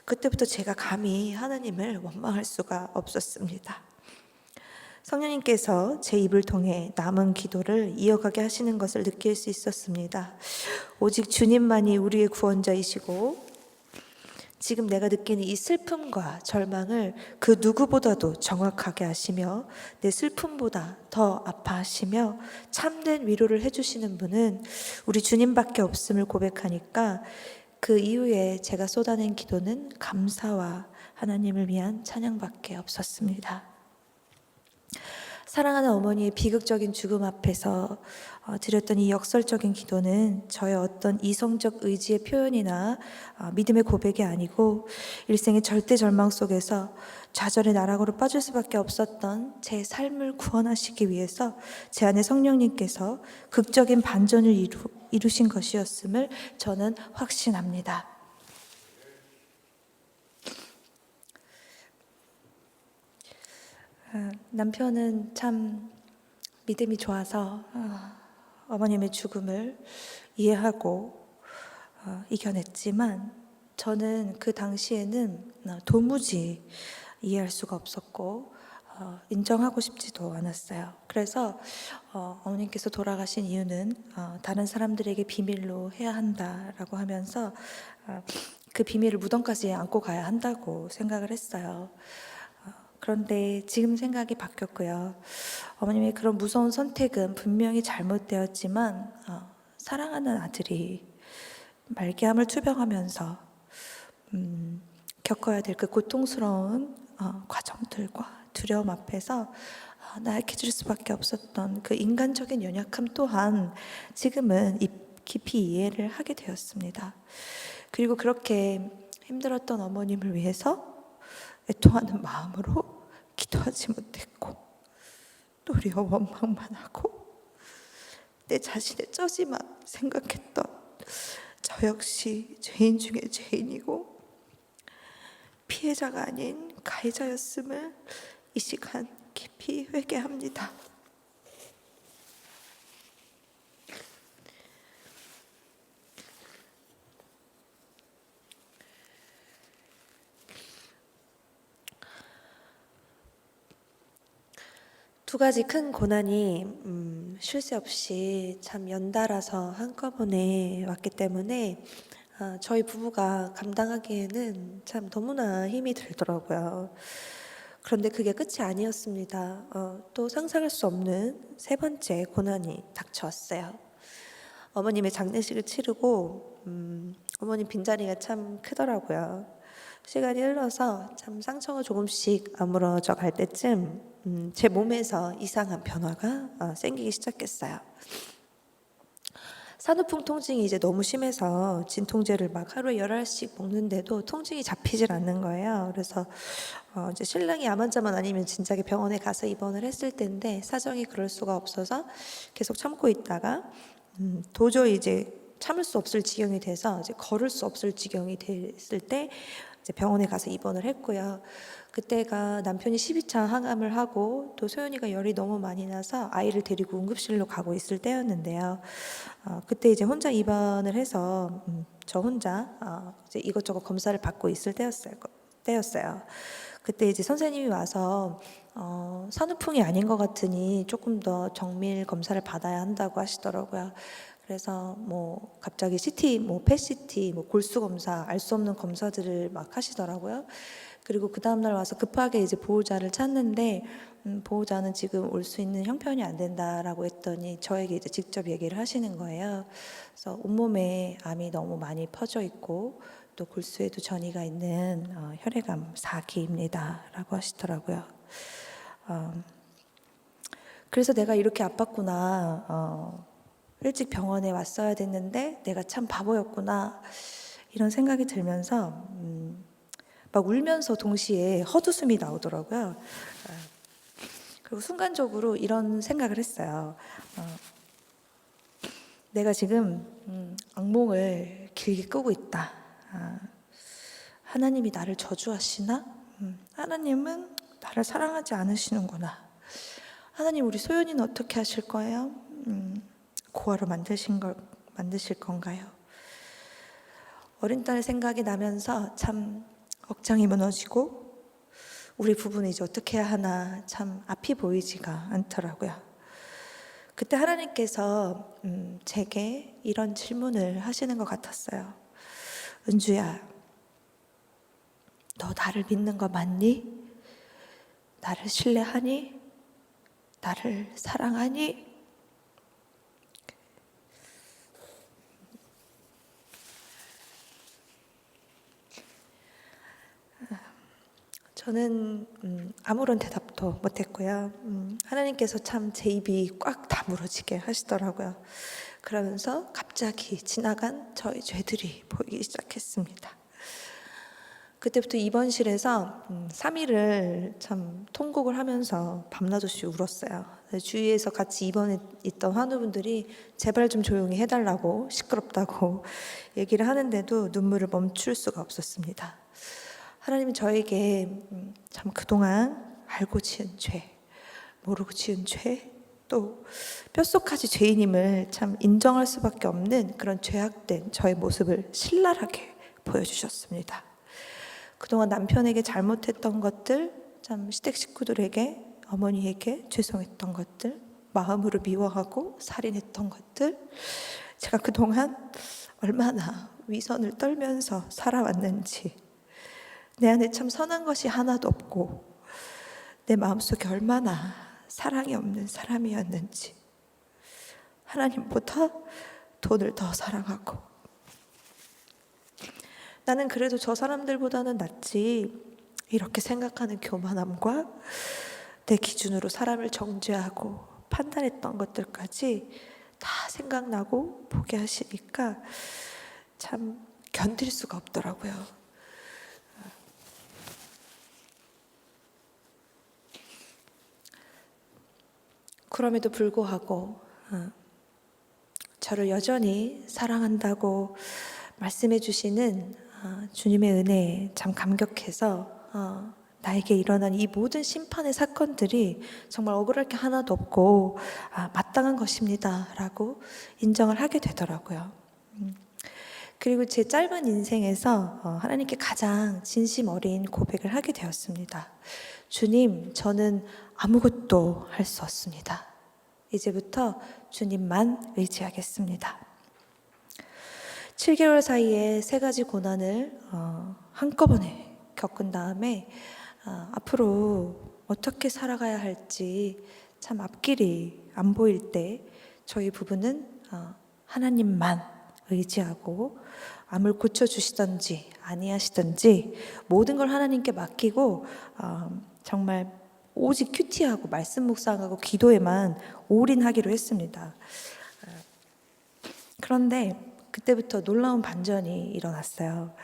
그때부터 제가 감히 하나님을 원망할 수가 없었습니다. 성령님께서 제 입을 통해 남은 기도를 이어가게 하시는 것을 느낄 수 있었습니다. 오직 주님만이 우리의 구원자이시고 지금 내가 느끼는 이 슬픔과 절망을 그 누구보다도 정확하게 하시며 내 슬픔보다 더 아파하시며 참된 위로를 해주시는 분은 우리 주님밖에 없음을 고백하니까 그 이후에 제가 쏟아낸 기도는 감사와 하나님을 위한 찬양밖에 없었습니다. 사랑하는 어머니의 비극적인 죽음 앞에서 드렸던 이 역설적인 기도는 저의 어떤 이성적 의지의 표현이나 믿음의 고백이 아니고 일생의 절대 절망 속에서 좌절의 나락으로 빠질 수밖에 없었던 제 삶을 구원하시기 위해서 제 안에 성령님께서 극적인 반전을 이루신 것이었음을 저는 확신합니다. 남편은 참 믿음이 좋아서 어머님의 죽음을 이해하고 이겨냈지만 저는 그 당시에는 도무지 이해할 수가 없었고 인정하고 싶지도 않았어요. 그래서 어머님께서 돌아가신 이유는 다른 사람들에게 비밀로 해야 한다라고 하면서 그 비밀을 무덤까지 안고 가야 한다고 생각을 했어요. 그런데 지금 생각이 바뀌었고요. 어머님의 그런 무서운 선택은 분명히 잘못되었지만 사랑하는 아들이 말기암을 투병하면서 겪어야 될 그 고통스러운 과정들과 두려움 앞에서 나약해질 수밖에 없었던 그 인간적인 연약함 또한 지금은 깊이 이해를 하게 되었습니다. 그리고 그렇게 힘들었던 어머님을 위해서 애통하는 마음으로 기도하지 못했고 도리어 원망만 하고 내 자신의 쩌지만 생각했던 저 역시 죄인 중에 죄인이고 피해자가 아닌 가해자였음을 이 시간 깊이 회개합니다. 두 가지 큰 고난이 쉴 새 없이 참 연달아서 한꺼번에 왔기 때문에 저희 부부가 감당하기에는 참 너무나 힘이 들더라고요. 그런데 그게 끝이 아니었습니다. 또 상상할 수 없는 세 번째 고난이 닥쳐왔어요. 어머님의 장례식을 치르고 어머님 빈자리가 참 크더라고요. 시간이 흘러서 참 상처가 조금씩 아물어져 갈 때쯤 제 몸에서 이상한 변화가 생기기 시작했어요. 산후풍 통증이 이제 너무 심해서 진통제를 막 하루에 10알씩 먹는데도 통증이 잡히질 않는 거예요. 그래서 이제 신랑이 암 환자만 아니면 진작에 병원에 가서 입원을 했을 텐데 사정이 그럴 수가 없어서 계속 참고 있다가 도저히 이제 참을 수 없을 지경이 돼서 이제 걸을 수 없을 지경이 됐을 때 이제 병원에 가서 입원을 했고요. 그때가 남편이 12차 항암을 하고 또 소연이가 열이 너무 많이 나서 아이를 데리고 응급실로 가고 있을 때였는데요. 그때 이제 혼자 입원을 해서 저 혼자 이제 이것저것 검사를 받고 있을 때였어요. 그때 이제 선생님이 와서 산후풍이 아닌 것 같으니 조금 더 정밀 검사를 받아야 한다고 하시더라고요. 그래서 뭐 갑자기 CT, 뭐 펫CT, 뭐 골수 검사, 알 수 없는 검사들을 막 하시더라고요. 그리고 그 다음날 와서 급하게 이제 보호자를 찾는데 보호자는 지금 올 수 있는 형편이 안 된다라고 했더니 저에게 이제 직접 얘기를 하시는 거예요. 그래서 온몸에 암이 너무 많이 퍼져 있고 또 골수에도 전이가 있는 혈액암 4기입니다라고 하시더라고요. 그래서 내가 이렇게 아팠구나. 일찍 병원에 왔어야 됐는데 내가 참 바보였구나. 이런 생각이 들면서 막 울면서 동시에 헛웃음이 나오더라고요. 그리고 순간적으로 이런 생각을 했어요. 내가 지금 악몽을 길게 꾸고 있다. 하나님이 나를 저주하시나? 하나님은 나를 사랑하지 않으시는구나. 하나님 우리 소연이는 어떻게 하실 거예요? 고아로 만드실 건가요? 어린 딸 생각이 나면서 참 억장이 무너지고 우리 부부는 이제 어떻게 해야 하나 참 앞이 보이지가 않더라고요. 그때 하나님께서 제게 이런 질문을 하시는 것 같았어요. 은주야, 너 나를 믿는 거 맞니? 나를 신뢰하니? 나를 사랑하니? 저는 아무런 대답도 못했고요. 하나님께서 참 제 입이 꽉 다물어지게 하시더라고요. 그러면서 갑자기 지나간 저의 죄들이 보이기 시작했습니다. 그때부터 입원실에서 3일을 참 통곡을 하면서 밤낮없이 울었어요. 주위에서 같이 입원에 있던 환우분들이 제발 좀 조용히 해달라고 시끄럽다고 얘기를 하는데도 눈물을 멈출 수가 없었습니다. 하나님은 저에게 참 그동안 알고 지은 죄, 모르고 지은 죄, 또 뼛속까지 죄인임을 참 인정할 수밖에 없는 그런 죄악된 저의 모습을 신랄하게 보여주셨습니다. 그동안 남편에게 잘못했던 것들, 참 시댁 식구들에게, 어머니에게 죄송했던 것들, 마음으로 미워하고 살인했던 것들, 제가 그동안 얼마나 위선을 떨면서 살아왔는지, 내 안에 참 선한 것이 하나도 없고 내 마음속에 얼마나 사랑이 없는 사람이었는지, 하나님보다 돈을 더 사랑하고 나는 그래도 저 사람들보다는 낫지, 이렇게 생각하는 교만함과 내 기준으로 사람을 정죄하고 판단했던 것들까지 다 생각나고 보게 하시니까 참 견딜 수가 없더라고요. 그럼에도 불구하고 저를 여전히 사랑한다고 말씀해 주시는 주님의 은혜에 참 감격해서 나에게 일어난 이 모든 심판의 사건들이 정말 억울할 게 하나도 없고 마땅한 것입니다 라고 인정을 하게 되더라고요. 그리고 제 짧은 인생에서 하나님께 가장 진심 어린 고백을 하게 되었습니다. 주님, 저는 아무것도 할 수 없습니다. 이제부터 주님만 의지하겠습니다. 7개월 사이에 3가지 고난을 한꺼번에 겪은 다음에 앞으로 어떻게 살아가야 할지 참 앞길이 안 보일 때 저희 부부는 하나님만 의지하고 암을 고쳐주시든지 아니하시든지 모든 걸 하나님께 맡기고 정말 오직 큐티하고 말씀 묵상하고 기도에만 올인하기로 했습니다. 그런데 그때부터 놀라운 반전이 일어났어요.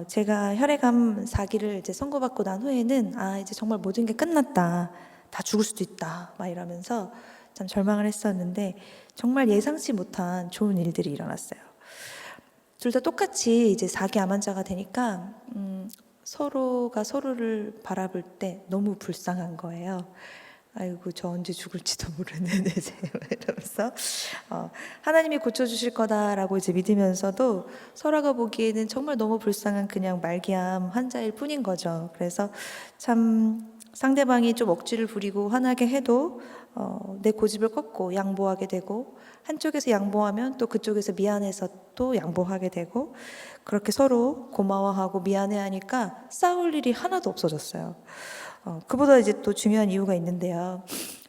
제가 혈액암 4기를 이제 선고받고 난 후에는 이제 정말 모든 게 끝났다, 다 죽을 수도 있다 막 이러면서 참 절망을 했었는데 정말 예상치 못한 좋은 일들이 일어났어요. 둘 다 똑같이 이제 4기 암 환자가 되니까 서로가 서로를 바라볼 때 너무 불쌍한 거예요. 아이고 저 언제 죽을지도 모르는 이제 이러면서 하나님이 고쳐주실 거다라고 이제 믿으면서도 설아가 보기에는 정말 너무 불쌍한 그냥 말기암 환자일 뿐인 거죠. 그래서 참 상대방이 좀 억지를 부리고 화나게 해도 내 고집을 꺾고 양보하게 되고, 한쪽에서 양보하면 또 그쪽에서 미안해서 또 양보하게 되고, 그렇게 서로 고마워하고 미안해하니까 싸울 일이 하나도 없어졌어요. 그보다 이제 또 중요한 이유가 있는데요.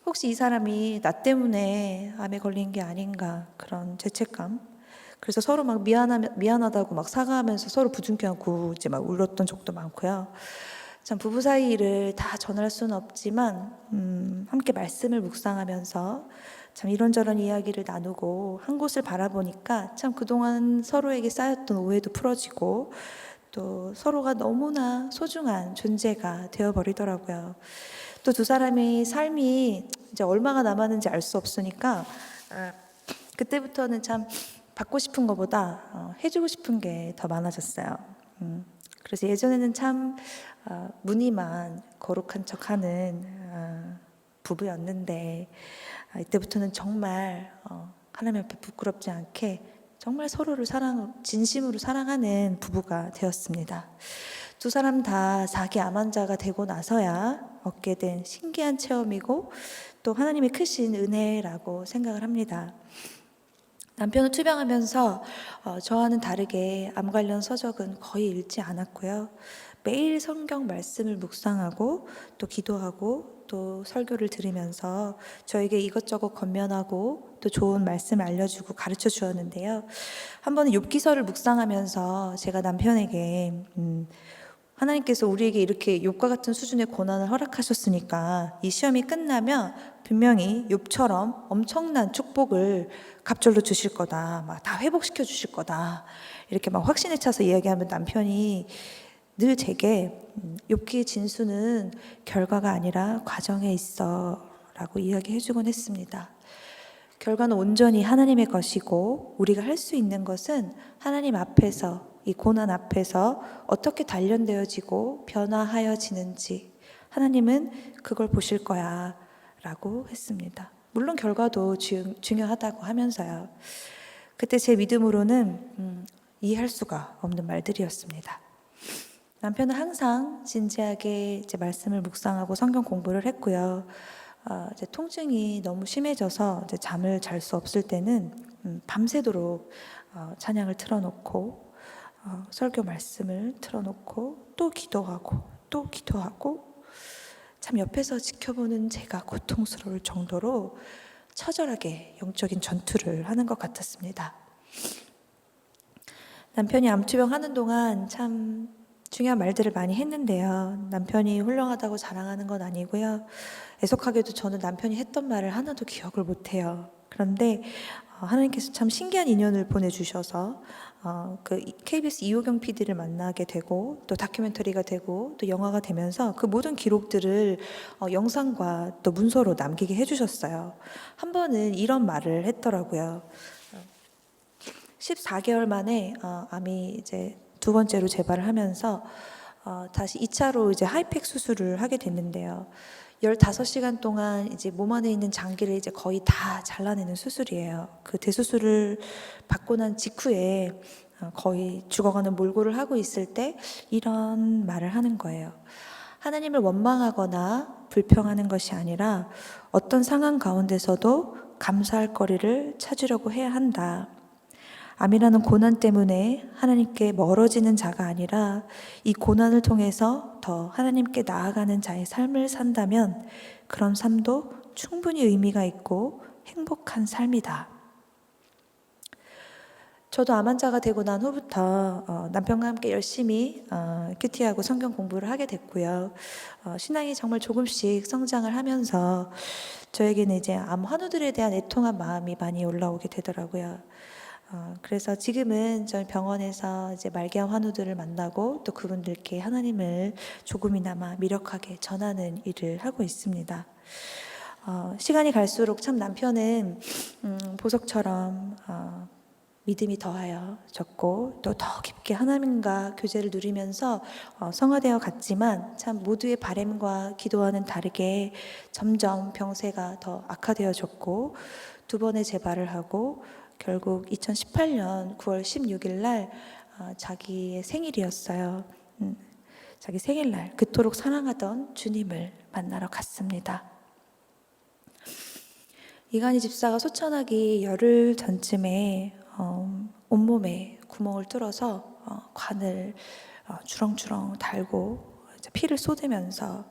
혹시 이 사람이 나 때문에 암에 걸린 게 아닌가, 그런 죄책감. 그래서 서로 막 미안하다고 막 사과하면서 서로 부둥켜 안고 이제 막 울었던 적도 많고요. 참 부부 사이 일을 다 전할 수는 없지만 함께 말씀을 묵상하면서 참 이런저런 이야기를 나누고 한 곳을 바라보니까 참 그동안 서로에게 쌓였던 오해도 풀어지고 또 서로가 너무나 소중한 존재가 되어버리더라고요. 또 두 사람의 삶이 이제 얼마가 남았는지 알 수 없으니까 그때부터는 참 받고 싶은 것보다 해주고 싶은 게 더 많아졌어요. 그래서 예전에는 참 무늬만 거룩한 척하는 부부였는데 이때부터는 정말 하나님 앞에 부끄럽지 않게 정말 서로를 진심으로 사랑하는 부부가 되었습니다. 두 사람 다 4기 암 환자가 되고 나서야 얻게 된 신기한 체험이고 또 하나님의 크신 은혜라고 생각을 합니다. 남편은 투병하면서 저와는 다르게 암 관련 서적은 거의 읽지 않았고요. 매일 성경 말씀을 묵상하고 또 기도하고 또 설교를 들으면서 저에게 이것저것 권면하고 또 좋은 말씀을 알려주고 가르쳐 주었는데요. 한 번은 욥기서를 묵상하면서 제가 남편에게 하나님께서 우리에게 이렇게 욥과 같은 수준의 고난을 허락하셨으니까 이 시험이 끝나면 분명히 욥처럼 엄청난 축복을 갑절로 주실 거다, 막 다 회복시켜 주실 거다, 이렇게 막 확신에 차서 이야기하면 남편이 늘 제게 욥기의 진수는 결과가 아니라 과정에 있어 라고 이야기해 주곤 했습니다. 결과는 온전히 하나님의 것이고 우리가 할 수 있는 것은 하나님 앞에서, 이 고난 앞에서 어떻게 단련되어지고 변화하여지는지 하나님은 그걸 보실 거야 라고 했습니다. 물론 결과도 중요하다고 하면서요. 그때 제 믿음으로는 이해할 수가 없는 말들이었습니다. 남편은 항상 진지하게 이제 말씀을 묵상하고 성경 공부를 했고요. 이제 통증이 너무 심해져서 이제 잠을 잘 수 없을 때는 밤새도록 찬양을 틀어놓고 설교 말씀을 틀어놓고 또 기도하고 참 옆에서 지켜보는 제가 고통스러울 정도로 처절하게 영적인 전투를 하는 것 같았습니다. 남편이 암투병 하는 동안 참 중요한 말들을 많이 했는데요. 남편이 훌륭하다고 자랑하는 건 아니고요. 애석하게도 저는 남편이 했던 말을 하나도 기억을 못해요. 그런데 하나님께서 참 신기한 인연을 보내주셔서 그 KBS 이호경 PD를 만나게 되고 또 다큐멘터리가 되고 또 영화가 되면서 그 모든 기록들을 영상과 또 문서로 남기게 해주셨어요. 한 번은 이런 말을 했더라고요. 14개월 만에 암이 이제 두 번째로 재발을 하면서 다시 2차로 이제 하이팩 수술을 하게 됐는데요. 15시간 동안 이제 몸 안에 있는 장기를 이제 거의 다 잘라내는 수술이에요. 그 대수술을 받고 난 직후에 거의 죽어가는 몰골을 하고 있을 때 이런 말을 하는 거예요. 하나님을 원망하거나 불평하는 것이 아니라 어떤 상황 가운데서도 감사할 거리를 찾으려고 해야 한다. 암이라는 고난 때문에 하나님께 멀어지는 자가 아니라 이 고난을 통해서 더 하나님께 나아가는 자의 삶을 산다면 그런 삶도 충분히 의미가 있고 행복한 삶이다. 저도 암 환자가 되고 난 후부터 남편과 함께 열심히 큐티하고 성경 공부를 하게 됐고요. 신앙이 정말 조금씩 성장을 하면서 저에게는 이제 암 환우들에 대한 애통한 마음이 많이 올라오게 되더라고요. 그래서 지금은 저희 병원에서 이제 말기암 환우들을 만나고 또 그분들께 하나님을 조금이나마 미력하게 전하는 일을 하고 있습니다. 시간이 갈수록 참 남편은 보석처럼 믿음이 더하여졌고 또 더 깊게 하나님과 교제를 누리면서 성화되어 갔지만 참 모두의 바램과 기도와는 다르게 점점 병세가 더 악화되어졌고 두 번의 재발을 하고 결국 2018년 9월 16일 날 자기의 생일이었어요. 자기 생일날 그토록 사랑하던 주님을 만나러 갔습니다. 이간희 집사가 소천하기 열흘 전쯤에 온몸에 구멍을 뚫어서 관을 주렁주렁 달고 이제 피를 쏟으면서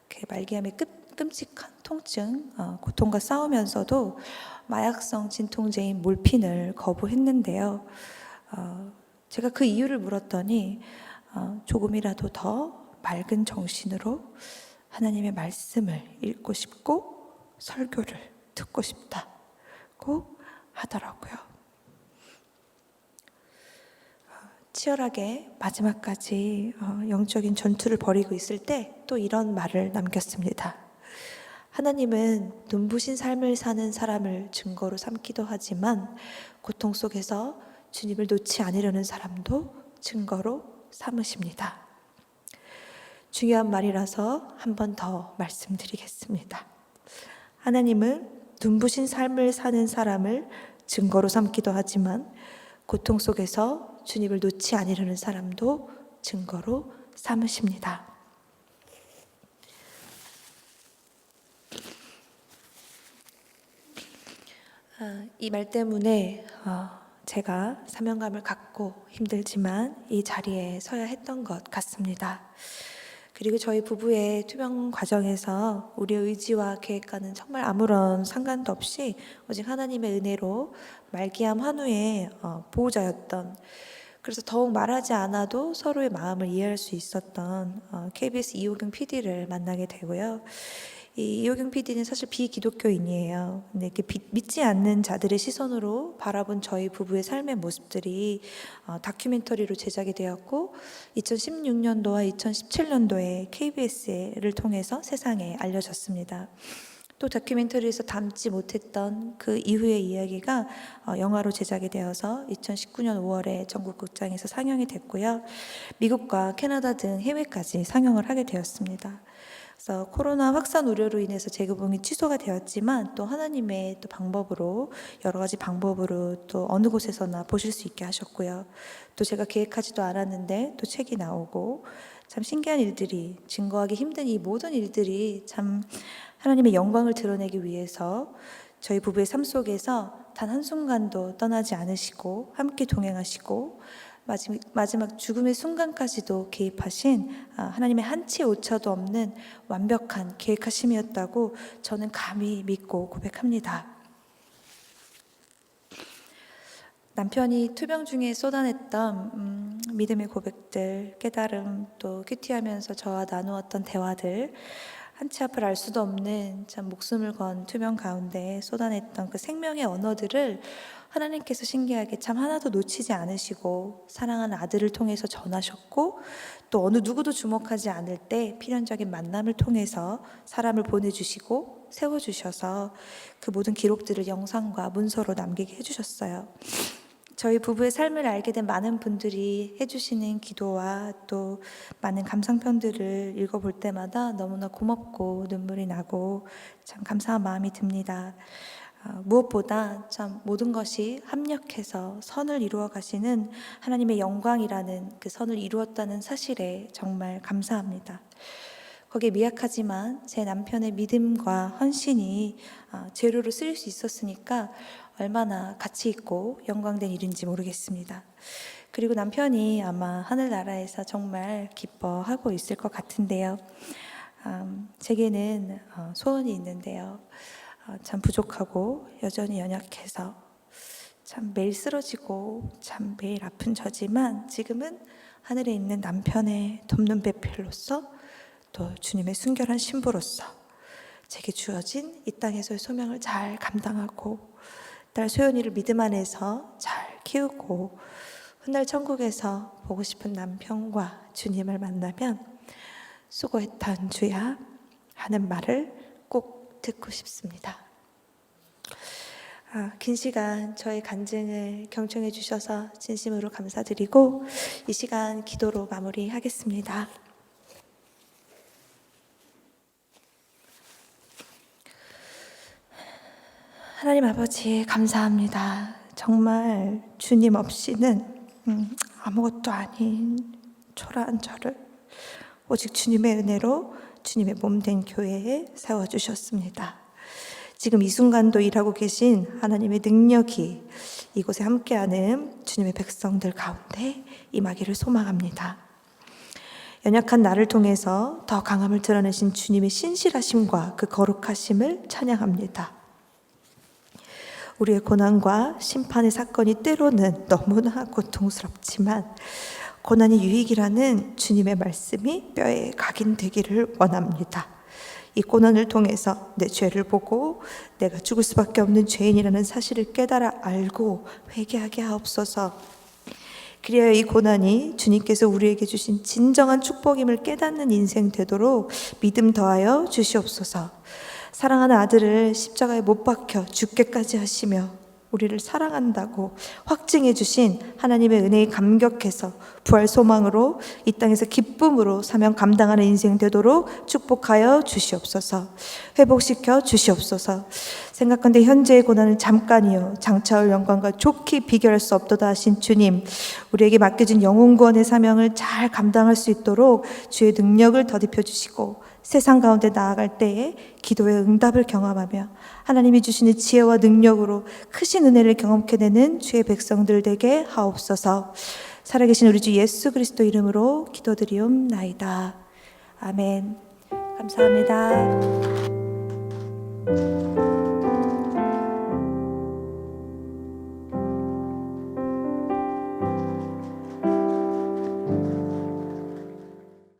그 말기암의 끔찍한 통증, 고통과 싸우면서도 마약성 진통제인 몰핀을 거부했는데요. 제가 그 이유를 물었더니 조금이라도 더 맑은 정신으로 하나님의 말씀을 읽고 싶고 설교를 듣고 싶다고 하더라고요. 치열하게 마지막까지 영적인 전투를 벌이고 있을 때 또 이런 말을 남겼습니다. 하나님은 눈부신 삶을 사는 사람을 증거로 삼기도 하지만 고통 속에서 주님을 놓지 않으려는 사람도 증거로 삼으십니다. 중요한 말이라서 한 번 더 말씀드리겠습니다. 하나님은 눈부신 삶을 사는 사람을 증거로 삼기도 하지만 고통 속에서 주님을 놓지 않으려는 사람도 증거로 삼으십니다. 이 말 때문에 제가 사명감을 갖고 힘들지만 이 자리에 서야 했던 것 같습니다. 그리고 저희 부부의 투병 과정에서 우리의 의지와 계획과는 정말 아무런 상관도 없이 오직 하나님의 은혜로 말기암 환우의 보호자였던, 그래서 더욱 말하지 않아도 서로의 마음을 이해할 수 있었던 KBS 이호경 PD를 만나게 되고요. 이 이호경 PD는 사실 비기독교인이에요. 근데 이렇게 믿지 않는 자들의 시선으로 바라본 저희 부부의 삶의 모습들이 다큐멘터리로 제작이 되었고 2016년도와 2017년도에 KBS를 통해서 세상에 알려졌습니다. 또 다큐멘터리에서 담지 못했던 그 이후의 이야기가 영화로 제작이 되어서 2019년 5월에 전국 극장에서 상영이 됐고요. 미국과 캐나다 등 해외까지 상영을 하게 되었습니다. 그래서 코로나 확산 우려로 인해서 재개봉이 취소가 되었지만 또 하나님의 또 방법으로 여러 가지 방법으로 또 어느 곳에서나 보실 수 있게 하셨고요. 또 제가 계획하지도 않았는데 또 책이 나오고 참 신기한 일들이, 증거하기 힘든 이 모든 일들이 참 하나님의 영광을 드러내기 위해서 저희 부부의 삶 속에서 단 한순간도 떠나지 않으시고 함께 동행하시고 마지막 죽음의 순간까지도 개입하신 하나님의 한치 오차도 없는 완벽한 계획하심이었다고 저는 감히 믿고 고백합니다. 남편이 투병 중에 쏟아냈던 믿음의 고백들, 깨달음, 또 큐티하면서 저와 나누었던 대화들, 한치 앞을 알 수도 없는 참 목숨을 건 투병 가운데 쏟아냈던 그 생명의 언어들을 하나님께서 신기하게 참 하나도 놓치지 않으시고 사랑하는 아들을 통해서 전하셨고 또 어느 누구도 주목하지 않을 때 필연적인 만남을 통해서 사람을 보내주시고 세워주셔서 그 모든 기록들을 영상과 문서로 남기게 해주셨어요. 저희 부부의 삶을 알게 된 많은 분들이 해주시는 기도와 또 많은 감상편들을 읽어볼 때마다 너무나 고맙고 눈물이 나고 참 감사한 마음이 듭니다. 무엇보다 참 모든 것이 합력해서 선을 이루어 가시는 하나님의 영광이라는 그 선을 이루었다는 사실에 정말 감사합니다. 거기에 미약하지만 제 남편의 믿음과 헌신이 재료로 쓰일 수 있었으니까 얼마나 가치 있고 영광된 일인지 모르겠습니다. 그리고 남편이 아마 하늘나라에서 정말 기뻐하고 있을 것 같은데요. 제게는 소원이 있는데요. 참 부족하고 여전히 연약해서 참 매일 쓰러지고 참 매일 아픈 저지만 지금은 하늘에 있는 남편의 돕는 배필로서 또 주님의 순결한 신부로서 제게 주어진 이 땅에서의 소명을 잘 감당하고 딸 소연이를 믿음 안에서 잘 키우고 훗날 천국에서 보고 싶은 남편과 주님을 만나면 수고했던 주야 하는 말을 꼭 듣고 싶습니다. 긴 시간 저의 간증을 경청해 주셔서 진심으로 감사드리고 이 시간 기도로 마무리하겠습니다. 하나님 아버지 감사합니다. 정말 주님 없이는 아무것도 아닌 초라한 저를 오직 주님의 은혜로 주님의 몸된 교회에 세워주셨습니다. 지금 이 순간도 일하고 계신 하나님의 능력이 이곳에 함께하는 주님의 백성들 가운데 임하기를 소망합니다. 연약한 나를 통해서 더 강함을 드러내신 주님의 신실하심과 그 거룩하심을 찬양합니다. 우리의 고난과 심판의 사건이 때로는 너무나 고통스럽지만 고난이 유익이라는 주님의 말씀이 뼈에 각인되기를 원합니다. 이 고난을 통해서 내 죄를 보고 내가 죽을 수밖에 없는 죄인이라는 사실을 깨달아 알고 회개하게 하옵소서. 그리하여 이 고난이 주님께서 우리에게 주신 진정한 축복임을 깨닫는 인생 되도록 믿음 더하여 주시옵소서. 사랑하는 아들을 십자가에 못 박혀 죽게까지 하시며 우리를 사랑한다고 확증해 주신 하나님의 은혜에 감격해서 부활 소망으로 이 땅에서 기쁨으로 사명 감당하는 인생 되도록 축복하여 주시옵소서. 회복시켜 주시옵소서. 생각한데 현재의 고난은 잠깐이요 장차올 영광과 좋게 비교할 수 없도다 하신 주님, 우리에게 맡겨진 영혼 구원의 사명을 잘 감당할 수 있도록 주의 능력을 더딥혀 주시고 세상 가운데 나아갈 때에 기도의 응답을 경험하며 하나님이 주시는 지혜와 능력으로 크신 은혜를 경험케 되는 주의 백성들 되게 하옵소서. 살아계신 우리 주 예수 그리스도 이름으로 기도드리옵나이다. 아멘. 감사합니다.